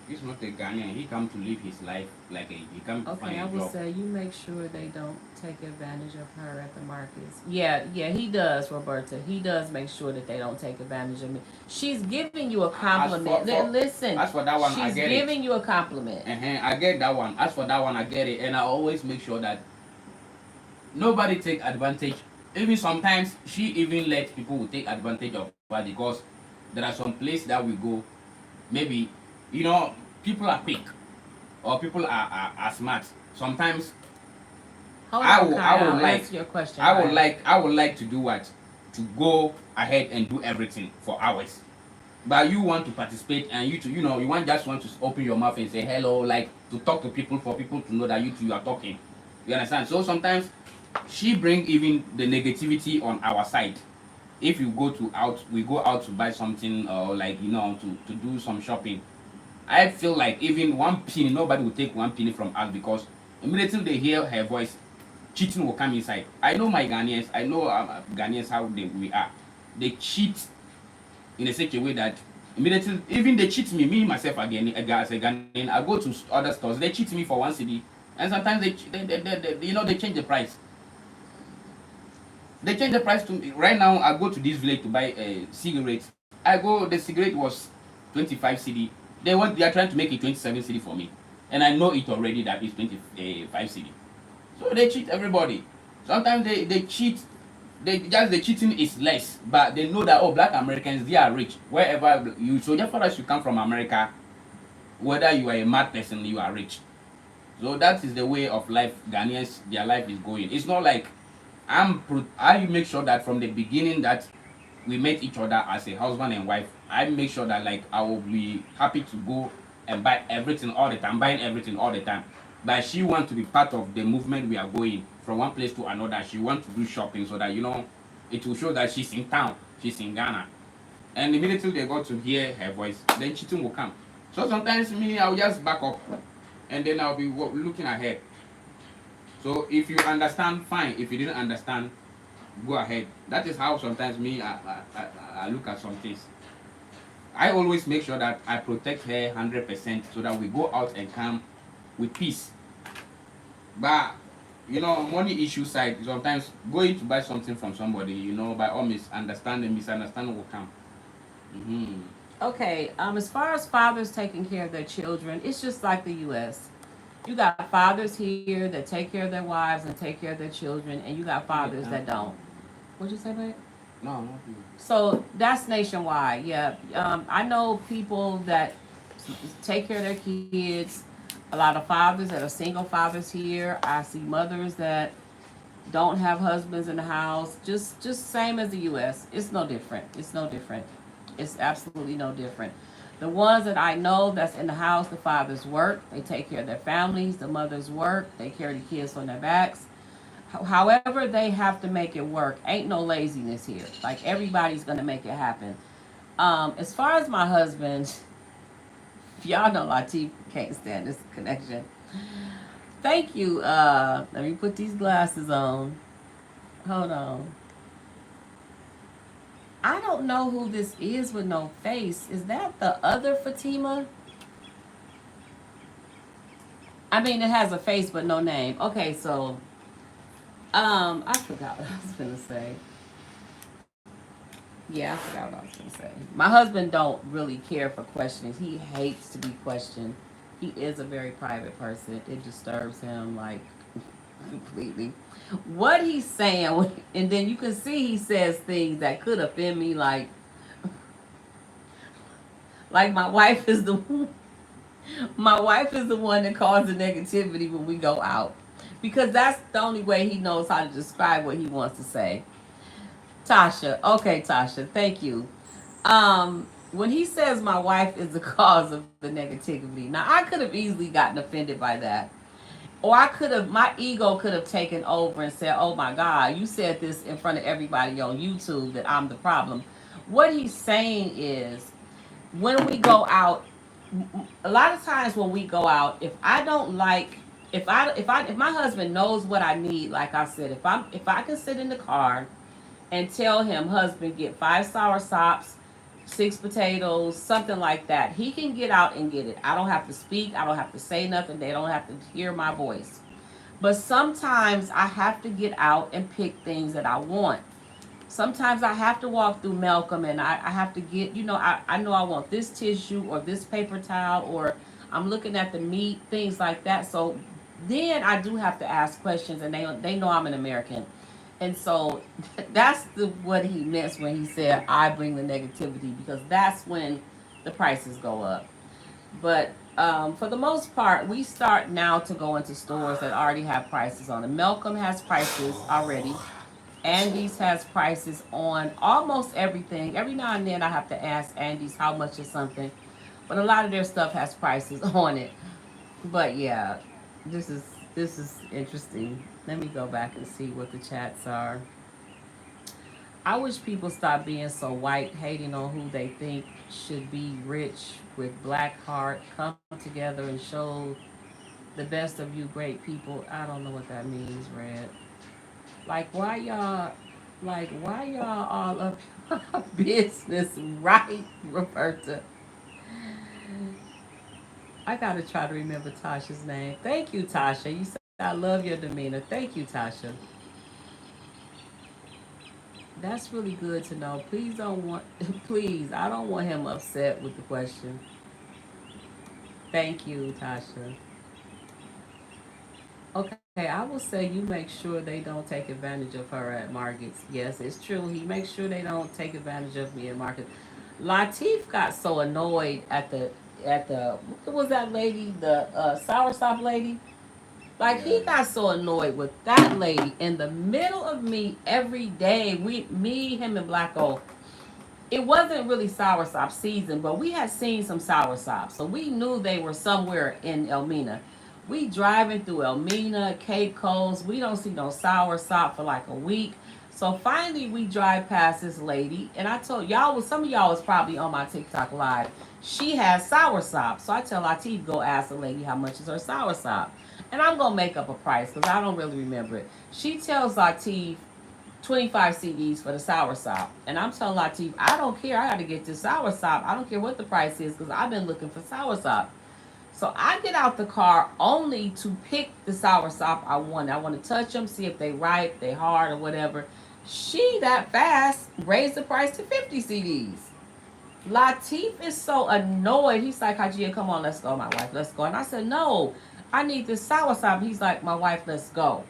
He's not a Ghanaian. He come to live his life like he come to find Okay, a I will job. say you make sure they don't take advantage of her at the markets. Yeah, yeah, he does, Roberta. He does make sure that they don't take advantage of me. She's giving you a As compliment. Listen, as for that one, I she's get it. giving you a compliment. I get that one. As for that one, I get it, and I always make sure that nobody take advantage. Even sometimes she even let people who take advantage of her because there are some places that we go, maybe, you know, people are quick or people are smart. Sometimes Hold I on, will Kai. I will I'll like answer your question, I would Kai. like I would like to do what? To go ahead and do everything for hours. But you want to participate and you to you want just want to open your mouth and say hello, like to talk to people for people to know that you two are talking. You understand? So sometimes she bring even the negativity on our side. If you go to out we go out to buy something or like to do some shopping, I feel like even one penny, nobody will take one penny from us because immediately they hear her voice, cheating will come inside. I know my Ghanaians, I know Ghanaians how we are. They cheat in a such a way that immediately, even they cheat me myself again as a Ghanaian. I go to other stores, they cheat me for 1 cedi, and sometimes they change the price. They change the price to me. Right now, I go to this village to buy a cigarette. I go, the cigarette was 25 cedi. They are trying to make it 27 cedi for me, and I know it already that it's 25 cedi. So they cheat everybody. Sometimes they cheat. The cheating is less, but they know that, oh, black Americans, they are rich wherever you. So just far as you come from America, whether you are a mad person, you are rich. So that is the way of life Ghanaians their life is going. It's not like I make sure that from the beginning that we met each other as a husband and wife. I make sure that like I will be happy to go and buy everything all the time, buying everything all the time. But she want to be part of the movement we are going from one place to another. She want to do shopping so that it will show that she's in town, she's in Ghana. And immediately they got to hear her voice, then cheating will come. So sometimes me, I'll just back up and then I'll be looking ahead. So if you understand, fine. If you didn't understand, go ahead. That is how sometimes me I look at some things. I always make sure that I protect her 100% so that we go out and come with peace. But money issue side, sometimes going to buy something from somebody, by all means, misunderstanding will come. Mm-hmm. Okay, as far as fathers taking care of their children, it's just like the U.S. You got fathers here that take care of their wives and take care of their children, and you got fathers that don't. What'd you say, babe? No, not you. So that's nationwide. Yeah, I know people that take care of their kids. A lot of fathers that are single fathers here. I see mothers that don't have husbands in the house. Just same as the U.S. It's no different. It's no different. It's absolutely no different. The ones that I know that's in the house, the fathers work. They take care of their families. The mothers work. They carry the kids on their backs. However, they have to make it work. Ain't no laziness here. Like everybody's gonna make it happen. As far as my husband, y'all know Latif can't stand this connection. Thank you. Let me put these glasses on. Hold on. I don't know who this is with no face. Is that the other Fatima? I mean, it has a face but no name. Okay, so I forgot what I was gonna say. Yeah, I forgot what I was gonna say. My husband don't really care for questioning. He hates to be questioned. He is a very private person. It disturbs him like completely. What he's saying, and then you can see he says things that could offend me, like my wife is the one that causes negativity when we go out, because that's the only way he knows how to describe what he wants to say. Tasha, okay, Tasha, thank you. When he says my wife is the cause of the negativity, now I could have easily gotten offended by that. Or my ego could have taken over and said, oh my God, you said this in front of everybody on YouTube that I'm the problem. What he's saying is, when we go out, a lot of times when we go out, if I don't like, if my husband knows what I need, like I said, if I can sit in the car and tell him, husband, get 5 sour sops, 6 potatoes, something like that. He can get out and get it. I don't have to speak. I don't have to say nothing. They don't have to hear my voice. But sometimes I have to get out and pick things that I want. Sometimes I have to walk through Malcolm and I have to get, I know I want this tissue or this paper towel, or I'm looking at the meat, things like that. So then I do have to ask questions, and they know I'm an American, and so that's what he meant when he said I bring the negativity, because that's when the prices go up. But for the most part, we start now to go into stores that already have prices on it. Malcolm has prices already. Andy's has prices on almost everything. Every now and then I have to ask Andy's how much is something, but a lot of their stuff has prices on it. But yeah, this is this is interesting. Let me go back and see what the chats are. I wish people stop being so white, hating on who they think should be rich with black heart. Come together and show the best of you, great people. I don't know what that means, Red. Like why y'all all up business, right, Roberta? I gotta try to remember Tasha's name. Thank you, Tasha. You said I love your demeanor. Thank you, Tasha. That's really good to know. Please don't want please, I don't want him upset with the question. Thank you, Tasha. Okay, I will say you make sure they don't take advantage of her at markets. Yes, it's true. He makes sure they don't take advantage of me at markets. Latif got so annoyed at the what was that lady, the soursop lady? Like he Yeah. got so annoyed with that lady in the middle of me every day. Me, him, and Blacko. It wasn't really soursop season, but we had seen some soursop, so we knew they were somewhere in Elmina. We driving through Elmina, Cape Coast. We don't see no soursop for like a week. So finally, we drive past this lady, and I told y'all was some of y'all was probably on my TikTok live. She has soursop, so I tell Latif go ask the lady how much is her soursop, and I'm gonna make up a price because I don't really remember it. She tells Latif 25 CDs for the sour sop. And I'm telling Latif, I don't care. I got to get this sour sop. I don't care what the price is because I've been looking for sour sop. So I get out the car only to pick the sour sop I want. I want to touch them, see if they ripe, they hard, or whatever. She that fast raised the price to 50 CDs. Latif is so annoyed. He's like, Hajia, come on, let's go, my wife, let's go. And I said, no, I need this sour sop. He's like, my wife, let's go.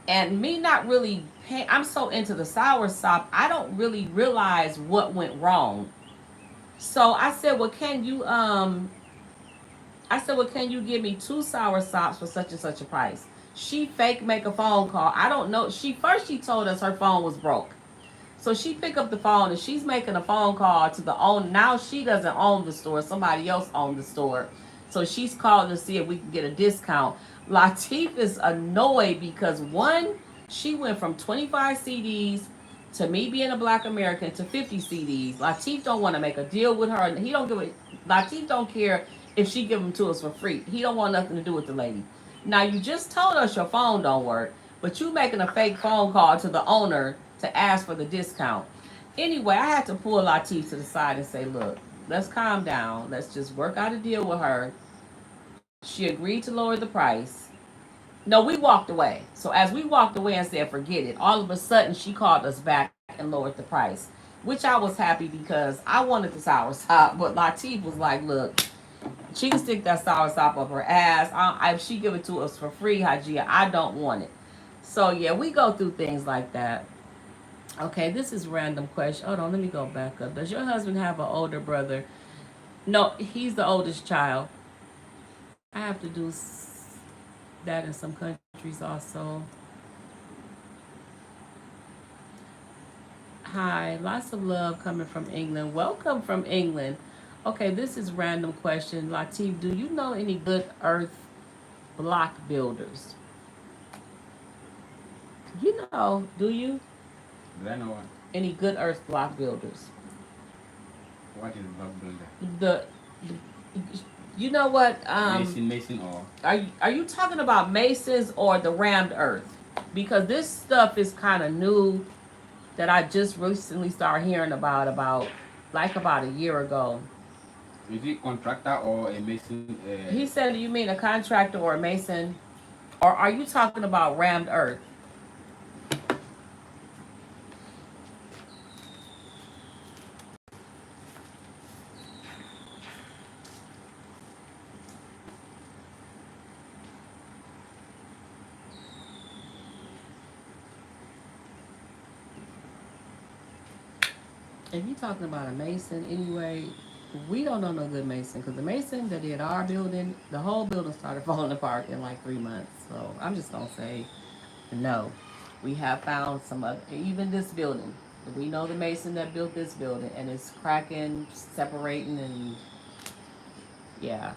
And me not really I'm so into the sour sop, I don't really realize what went wrong. So I said, well, can you give me two sour sops for such and such a price? She fake make a phone call. I don't know. She told us her phone was broke. So she picked up the phone and she's making a phone call to the own. Now she doesn't own the store. Somebody else owned the store. So she's calling to see if we can get a discount. Latif is annoyed because one, she went from 25 CDs to me being a black American to 50 CDs. Latif don't want to make a deal with her. He don't give a Latif don't care if she give them to us for free. He don't want nothing to do with the lady. Now you just told us your phone don't work, but you making a fake phone call to the owner to ask for the discount. Anyway, I had to pull Latif to the side and say, look, let's calm down. Let's just work out a deal with her. She agreed to lower the price. No, we walked away. So as we walked away and said, forget it, all of a sudden she called us back and lowered the price, which I was happy because I wanted the sour sop. But Latif was like, look, she can stick that sour sop up her ass. If she give it to us for free, Hajia, I don't want it. So yeah, we go through things like that. Okay, this is random question. Hold on, let me go back up. Does your husband have an older brother? No, he's the oldest child. I have to do that in some countries also. Hi, lots of love coming from England. Welcome from England. Okay, this is random question. Latif, do you know any good earth block builders? You know, do you? Do I know what? Any good earth block builders? What is block builder? The you know what? Mason or Are you talking about masons or the rammed earth? Because this stuff is kind of new that I just recently started hearing about like about a year ago. is it contractor or a mason? He said, "Do you mean a contractor or a mason, or are you talking about rammed earth?" If you're talking about a mason anyway, we don't know no good mason because the mason that did our building, the whole building started falling apart in like 3 months. So I'm just gonna say no. We have found some other, even this building. We know the mason that built this building, and it's cracking, separating, and yeah.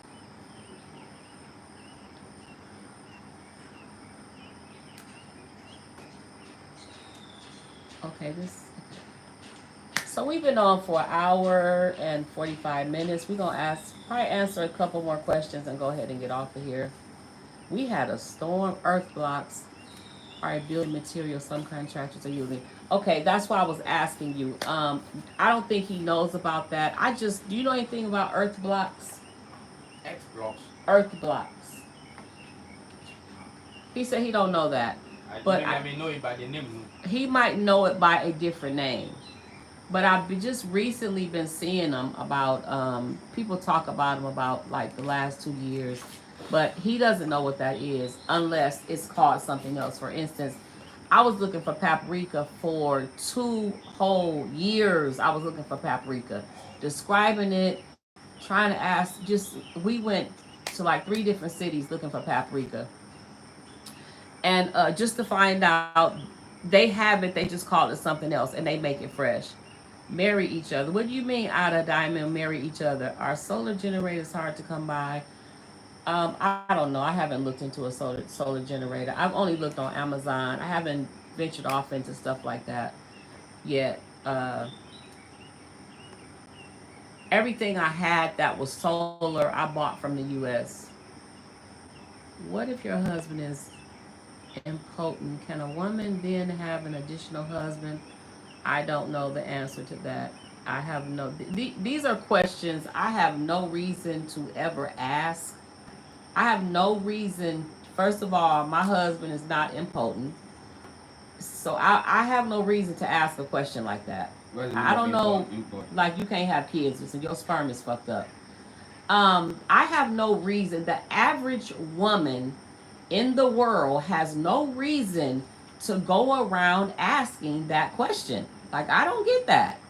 Okay, this. So we've been on for an hour and 45 minutes. We're gonna probably answer a couple more questions and go ahead and get off of here. We had a storm, earth blocks. All right, building materials. Some contractors are using. Okay, that's why I was asking you. I don't think he knows about that. Do you know anything about earth blocks? X blocks. Earth blocks. He said he don't know that, but I may know it by the name. he might know it by a different name. But just recently been seeing them about. People talk about them about like the last 2 years, but he doesn't know what that is unless it's called something else. For instance, I was looking for paprika for 2 whole years. I was looking for paprika, describing it, trying to ask. We went to like 3 different cities looking for paprika, and just to find out they have it. They just call it something else, and they make it fresh. Marry each other. What do you mean out of diamond marry each other? Are solar generators hard to come by? I don't know. I haven't looked into a solar generator. I've only looked on Amazon. I haven't ventured off into stuff like that yet. Everything I had that was solar, I bought from the U.S. What if your husband is impotent? Can a woman then have an additional husband? I don't know the answer to that. I have no. These are questions I have no reason to ever ask. I have no reason. First of all, my husband is not impotent, so I have no reason to ask a question like that. What is the meaning I of don't know. import? Like you can't have kids, so your sperm is fucked up. I have no reason. The average woman in the world has no reason to go around asking that question. Like, I don't get that.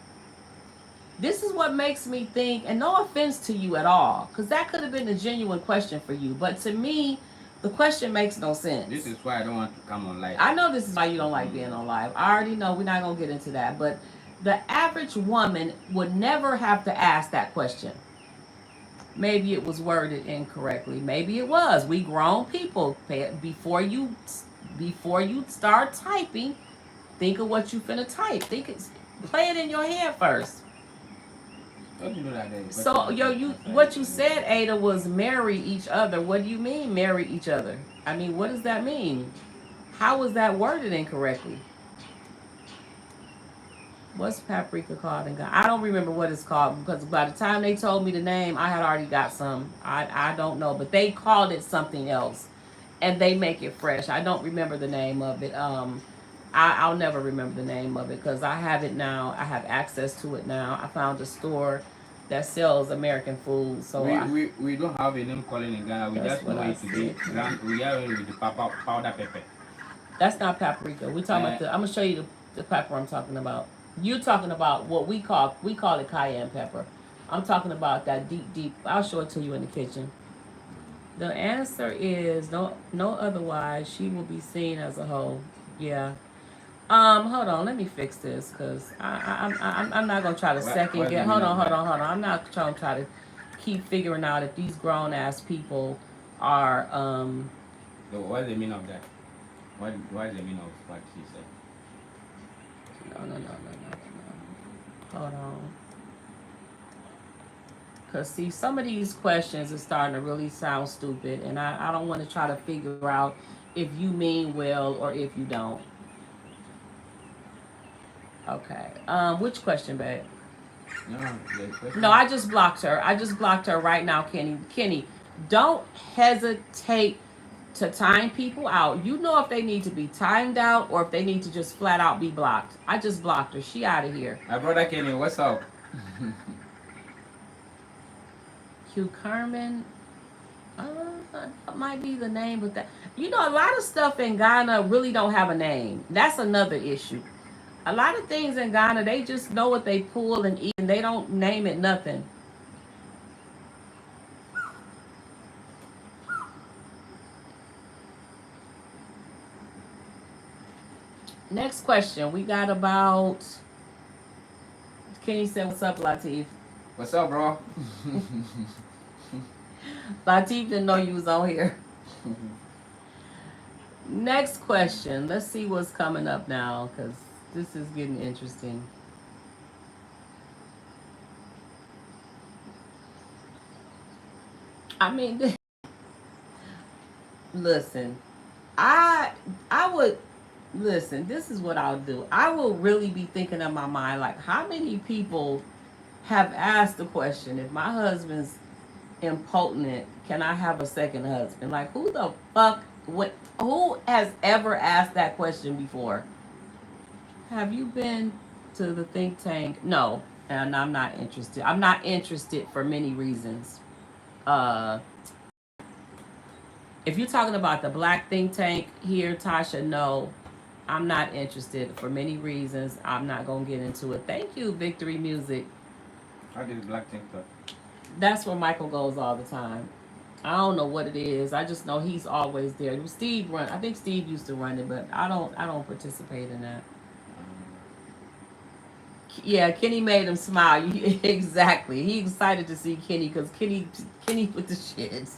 This is what makes me think, and no offense to you at all, because that could have been a genuine question for you. But to me, the question makes no sense. This is why I don't want to come on live. I know this is why you don't like being on live. I already know we're not going to get into that. But the average woman would never have to ask that question. Maybe it was worded incorrectly. Maybe it was. We grown people. Before you start typing, think of what you finna type. Play it in your head first. Don't you know that? So what you said, Ada, was marry each other. What do you mean marry each other? I mean, what does that mean? How was that worded incorrectly? What's paprika called in Ghana? I don't remember what it's called because by the time they told me the name, I had already got some. I don't know, but they called it something else, and they make it fresh. I don't remember the name of it. I'll never remember the name of it because I have it now. I have access to it now. I found a store that sells American food, so we don't have a name calling in Ghana. We That's just what know I it to be said. we are with the powder pepper. that's not paprika. We talking about the. I'm gonna show you the pepper I'm talking about. You're talking about what we call it cayenne pepper. I'm talking about that deep. I'll show it to you in the kitchen. The answer is no otherwise. She will be seen as a whole. Yeah. Hold on. Let me fix this because I'm not gonna try to second What's the get. meaning of that? Hold on. I'm not try to keep figuring out if these grown ass people are So what's the meaning of that? What is the meaning of what she said? no. Hold on. Cause see, some of these questions are starting to really sound stupid, and I don't want to try to figure out if you mean well or if you don't. Okay. Which question, babe? No, the question. No, I just blocked her. I just blocked her right now, Kenny. Kenny, don't hesitate to time people out. You know if they need to be timed out or if they need to just flat out be blocked. I just blocked her. She out of here. My brother Kenny, what's up? Hugh Carmen. That might be the name, but that a lot of stuff in Ghana really don't have a name. That's another issue. A lot of things in Ghana, they just know what they pull and eat, and they don't name it nothing. Next question. We got about. Kenny said, "What's up, Latif?" What's up, bro? Latif didn't know you was on here. Next question. Let's see what's coming up now, because this is getting interesting. I mean, listen. I I would listen. This is what I'll do. I will really be thinking in my mind, like, how many people have asked the question, if my husband's impotent, can I have a second husband? Like, who the fuck? What? Who has ever asked that question before? Have you been to the think tank? No, and I'm not interested. I'm not interested for many reasons. Uh, if you're talking about the black think tank here, Tasha, no, I'm not interested for many reasons. I'm not gonna get into it. Thank you, Victory Music. How did Black TikTok? That's where Michael goes all the time. I don't know what it is. I just know he's always there. Steve run. I think Steve used to run it, but I don't. I don't participate in that. Yeah, Kenny made him smile. Exactly. He excited to see Kenny because Kenny with the shits.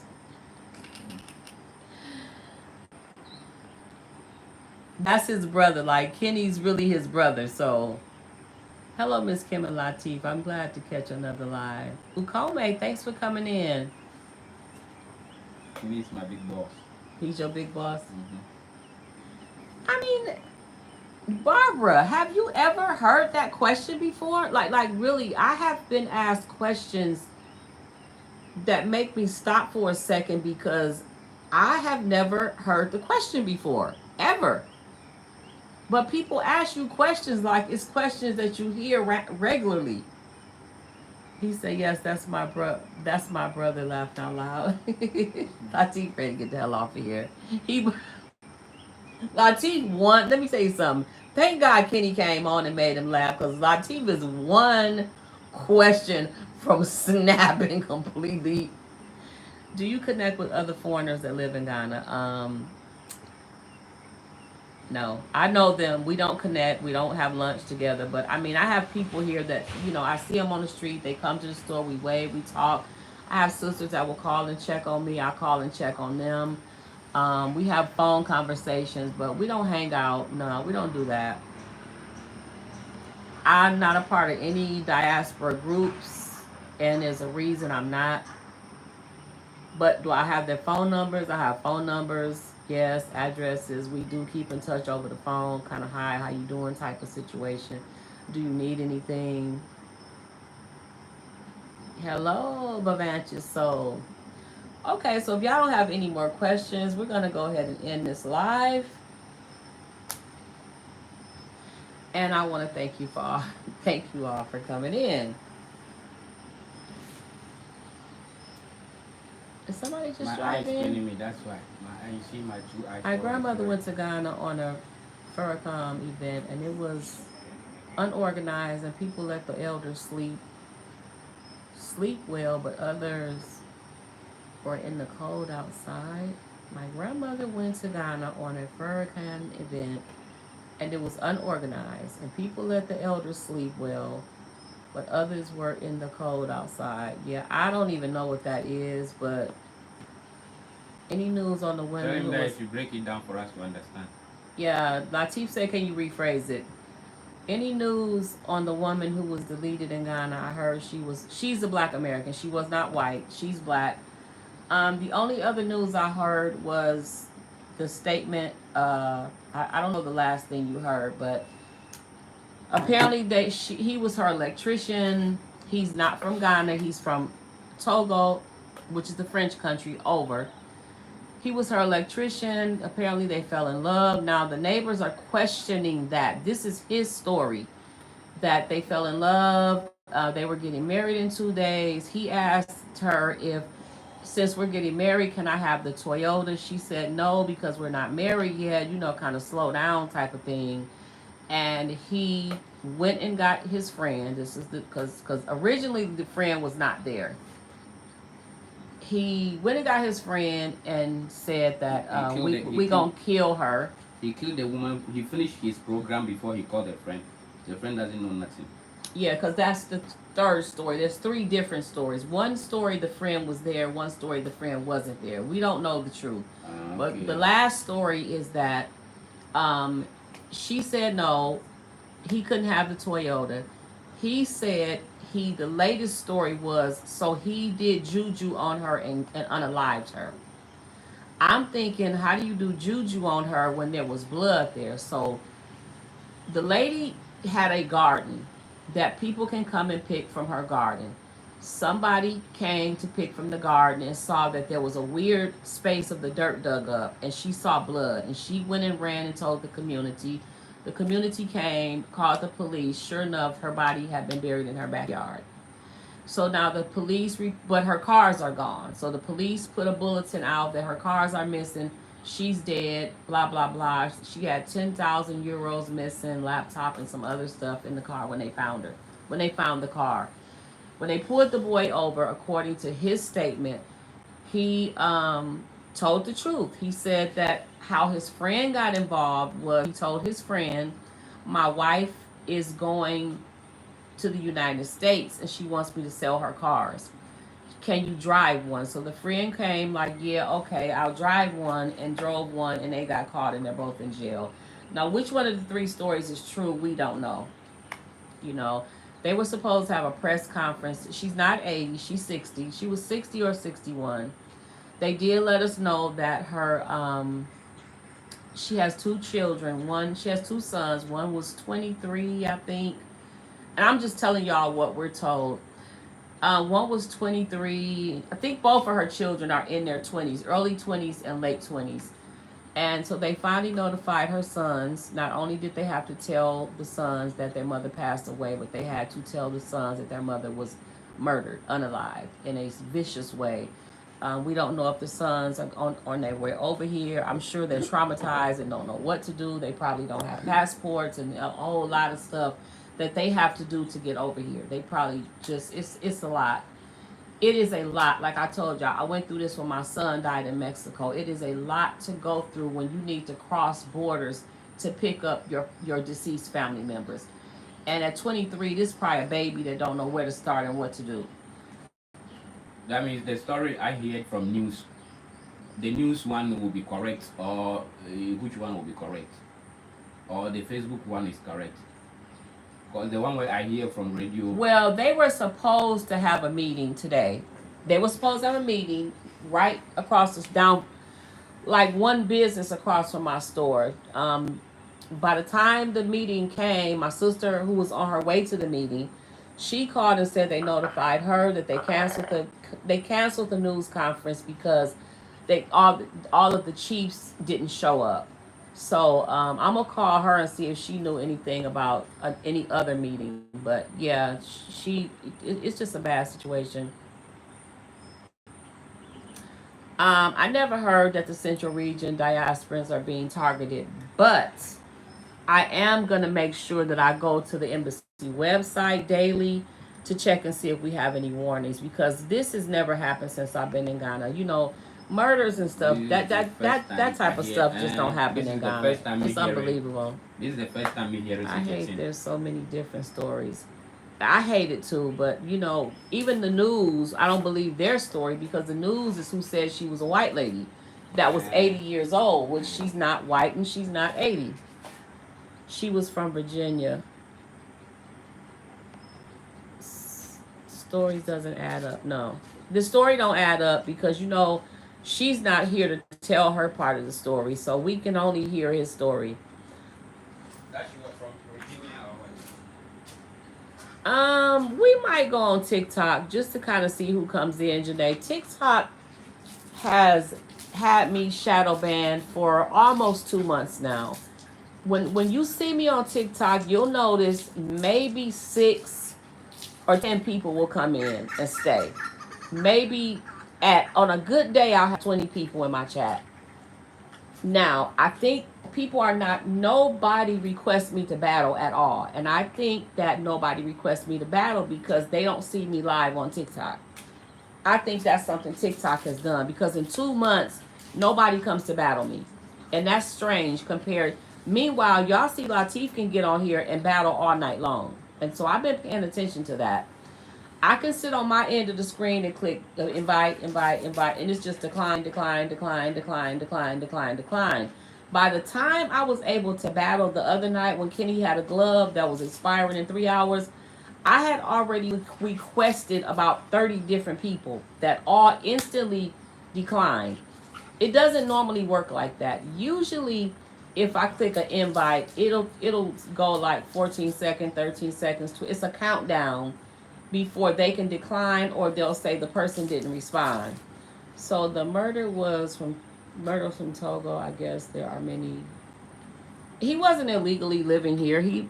That's his brother. Like Kenny's really his brother. So, hello, Miss Kim and Latif. I'm glad to catch another live. Ukome, thanks for coming in. He is my big boss. He's your big boss. Mm-hmm. I mean, Barbara, have you ever heard that question before? Like really, I have been asked questions that make me stop for a second because I have never heard the question before, ever. But people ask you questions like it's questions that you hear regularly. He said, "Yes, that's my bro. That's my brother." Laughed out loud. Latif ready to get the hell off of here. He Latif won. Let me tell you something. Thank God Kenny came on and made him laugh because Latif is one question from snapping completely. Do you connect with other foreigners that live in Ghana? No, I know them. We don't connect. We don't have lunch together. But I mean, I have people here that I see them on the street. They come to the store. We wave. We talk. I have sisters that will call and check on me. I call and check on them. We have phone conversations, but we don't hang out. No, we don't do that. I'm not a part of any diaspora groups, and there's a reason I'm not. But do I have their phone numbers? I have phone numbers. Yes, addresses. We do keep in touch over the phone, kind of hi, how you doing type of situation. Do you need anything? Hello, Bavanch's soul. Okay, so if y'all don't have any more questions, we're gonna go ahead and end this live. And I want to thank you for all, thank you all for coming in. Is somebody just My eyes driving? killing me. That's why. My you see my two eyes. My grandmother went to Ghana on a Farrakhan event, and it was unorganized, and people let the elders sleep well, but others were in the cold outside. My grandmother went to Ghana on a Farrakhan event, and it was unorganized, and people let the elders sleep well, but others were in the cold outside. Yeah, I don't even know what that is, but any news on the women Tell him who that was... if you break it down for us to understand. Yeah, Latif said, can you rephrase it? Any news on the woman who was deleted in Ghana? I heard she's a black American. She was not white. She's black. The only other news I heard was the statement. I don't know the last thing you heard, but apparently he was her electrician. He's not from Ghana. He's from Togo, which is the French country over. He was her electrician. Apparently, they fell in love. Now, the neighbors are questioning that. This is his story, that they fell in love. They were getting married in 2 days. He asked her if, since we're getting married, can I have the Toyota? She said no, because we're not married yet, kind of slow down type of thing. and he went and got his friend. This is because originally the friend was not there. He went and got his friend and said that He killed we it. we gonna kill her. He killed the woman. He finished his program before he called the friend. The friend doesn't know nothing. Yeah, because that's the third story. There's three different stories. One story the friend was there. One story the friend wasn't there. We don't know the truth. But the Okay. last story is that um, she said no, he couldn't have the Toyota. He said the latest story was so he did juju on her and unalived her. I'm thinking, how do you do juju on her when there was blood there? So the lady had a garden that people can come and pick from her garden. Somebody came to pick from the garden and saw that there was a weird space of the dirt dug up, and she saw blood. And she went and ran and told the community. The community came, called the police. Sure enough, her body had been buried in her backyard. So now the police, but her cars are gone. So the police put a bulletin out that her cars are missing. She's dead. Blah blah blah. She had 10,000 euros missing, laptop, and some other stuff in the car when they found her. When they found the car, when they pulled the boy over, according to his statement, he told the truth. He said that how his friend got involved was he told his friend, "My wife is going to the United States and she wants me to sell her cars. Can you drive one?" So the friend came like, "Yeah, okay, I'll drive one," and drove one, and they got caught and they're both in jail. Now, which one of the three stories is true, we don't know. You know, they were supposed to have a press conference. She's not 80, she's 60. She was 60 or 61. They did let us know that her she has two children. One, she has two sons. One was 23, I think. And I'm just telling y'all what we're told. One was 23. I think both of her children are in their 20s, early 20s and late 20s. And so they finally notified her sons. Not only did they have to tell the sons that their mother passed away, but they had to tell the sons that their mother was murdered, unalive, in a vicious way. We don't know if the sons are on their way over here. I'm sure they're traumatized and don't know what to do. They probably don't have passports and a whole lot of stuff that they have to do to get over here. They probably just it's a lot. It is a lot. Like I told y'all, I went through this when my son died in Mexico. It is a lot to go through when you need to cross borders to pick up your deceased family members. And at 23, this is probably a baby that don't know where to start and what to do. That means the story I heard from news, the news one will be correct, or which one will be correct, or the Facebook one is correct. Because the one where I hear from radio. Well, they were supposed to have a meeting today. They were supposed to have a meeting right across the down, like one business across from my store. By the time the meeting came, my sister, who was on her way to the meeting, she called and said they notified her that they canceled the news conference because they all of the chiefs didn't show up. So I'm gonna call her and see if she knew anything about any other meeting. But yeah, it's just a bad situation. I never heard that the Central Region diasporans are being targeted, but I am gonna make sure that I go to the embassy website daily to check and see if we have any warnings because this has never happened since I've been in Ghana. You know, murders and stuff This is that the that first that that time I type of hear. stuff just don't happen This in is the Ghana. first time me It's hearing. unbelievable. This is the first time me hearing I such a hate thing. there's so many different stories. I hate it too, but you know, even the news, I don't believe their story because the news is who said she was a white lady that was 80 years old, which she's not white and she's not 80. She was from Virginia. Stories doesn't add up. No, the story don't add up because you know she's not here to tell her part of the story, so we can only hear his story. That she was from Virginia or what? We might go on TikTok just to kind of see who comes in, Janae. TikTok has had me shadow banned for almost 2 months now. When you see me on TikTok, you'll notice maybe 6 or 10 people will come in and stay. Maybe at on a good day I'll have 20 people in my chat. Now I think people are not, nobody requests me to battle at all. And I think that nobody requests me to battle because they don't see me live on TikTok. I think that's something TikTok has done because in 2 months, nobody comes to battle me. And that's strange compared. Meanwhile, y'all see Latif can get on here and battle all night long. And so I've been paying attention to that. I can sit on my end of the screen and click invite, invite, invite, and it's just decline, decline, decline, decline, decline, decline, decline. By the time I was able to battle the other night when Kenny had a glove that was expiring in 3 hours, I had already requested about 30 different people that all instantly declined. It doesn't normally work like that. Usually, if I click an invite, it'll go like 14 seconds, 13 seconds. It's a countdown before they can decline or they'll say the person didn't respond. So the murder from Togo. I guess there are many. He wasn't illegally living here. He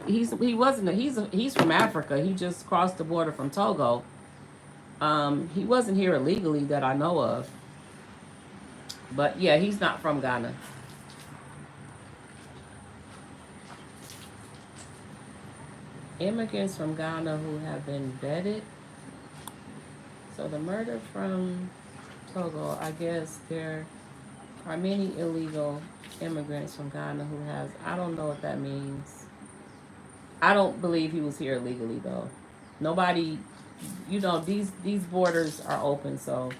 wasn't. He's from Africa. He just crossed the border from Togo. He wasn't here illegally that I know of. But yeah, he's not from Ghana. Immigrants from Ghana who have been vetted. So the murder from Togo, I guess there are many illegal immigrants from Ghana who has, I don't know what that means. I don't believe he was here illegally though. Nobody, these borders are open, so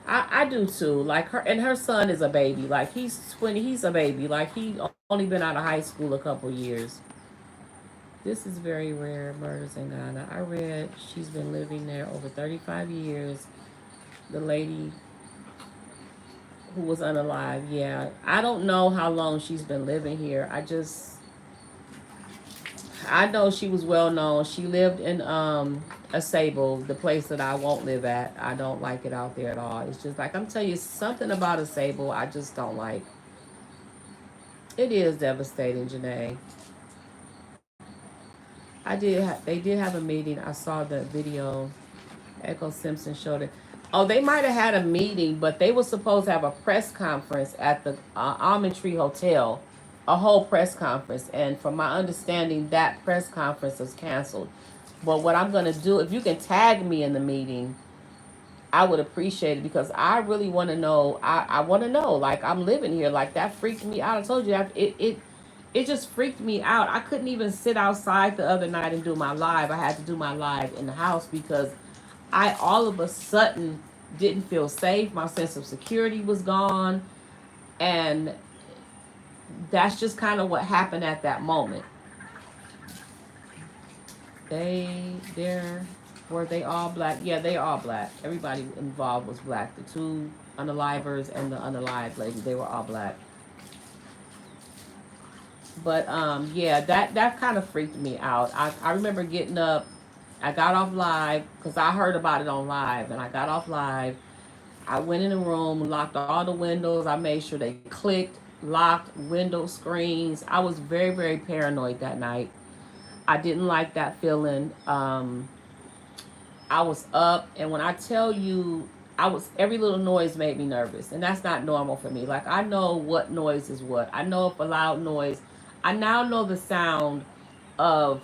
I do too. Like her and her son is a baby. Like he's 20, he's a baby. Like he only been out of high school a couple years. This is very rare, murders in Ghana. I read she's been living there over 35 years. The lady who was unalive, yeah. I don't know how long she's been living here. I know she was well known. She lived in a Sable, the place that I won't live at. I don't like it out there at all. It's just like I'm telling you something about a Sable I just don't like. It is devastating, Janae. They did have a meeting. I saw the video. Echo Simpson showed it. Oh, they might have had a meeting, but they were supposed to have a press conference at the Almond Tree Hotel, a whole press conference. And from my understanding, that press conference was canceled. But what I'm going to do, if you can tag me in the meeting, I would appreciate it because I really want to know. I want to know. Like I'm living here. Like that freaked me out. I told you it just freaked me out. I couldn't even sit outside the other night and do my live. I had to do my live in the house because I all of a sudden didn't feel safe. My sense of security was gone. And that's just kind of what happened at that moment. They're were they all black? Yeah, they are all black. Everybody involved was black. The two unalivers and the unalived lady, they were all black. But yeah, that kind of freaked me out. I remember getting up. I got off live because I heard about it on live, and I got off live. I went in the room, locked all the windows. I made sure they clicked, locked window screens. I was very, very paranoid that night. I didn't like that feeling. I was up, and when I tell you, I was every little noise made me nervous, and that's not normal for me. Like I know what noise is what. I know if a loud noise. I now know the sound of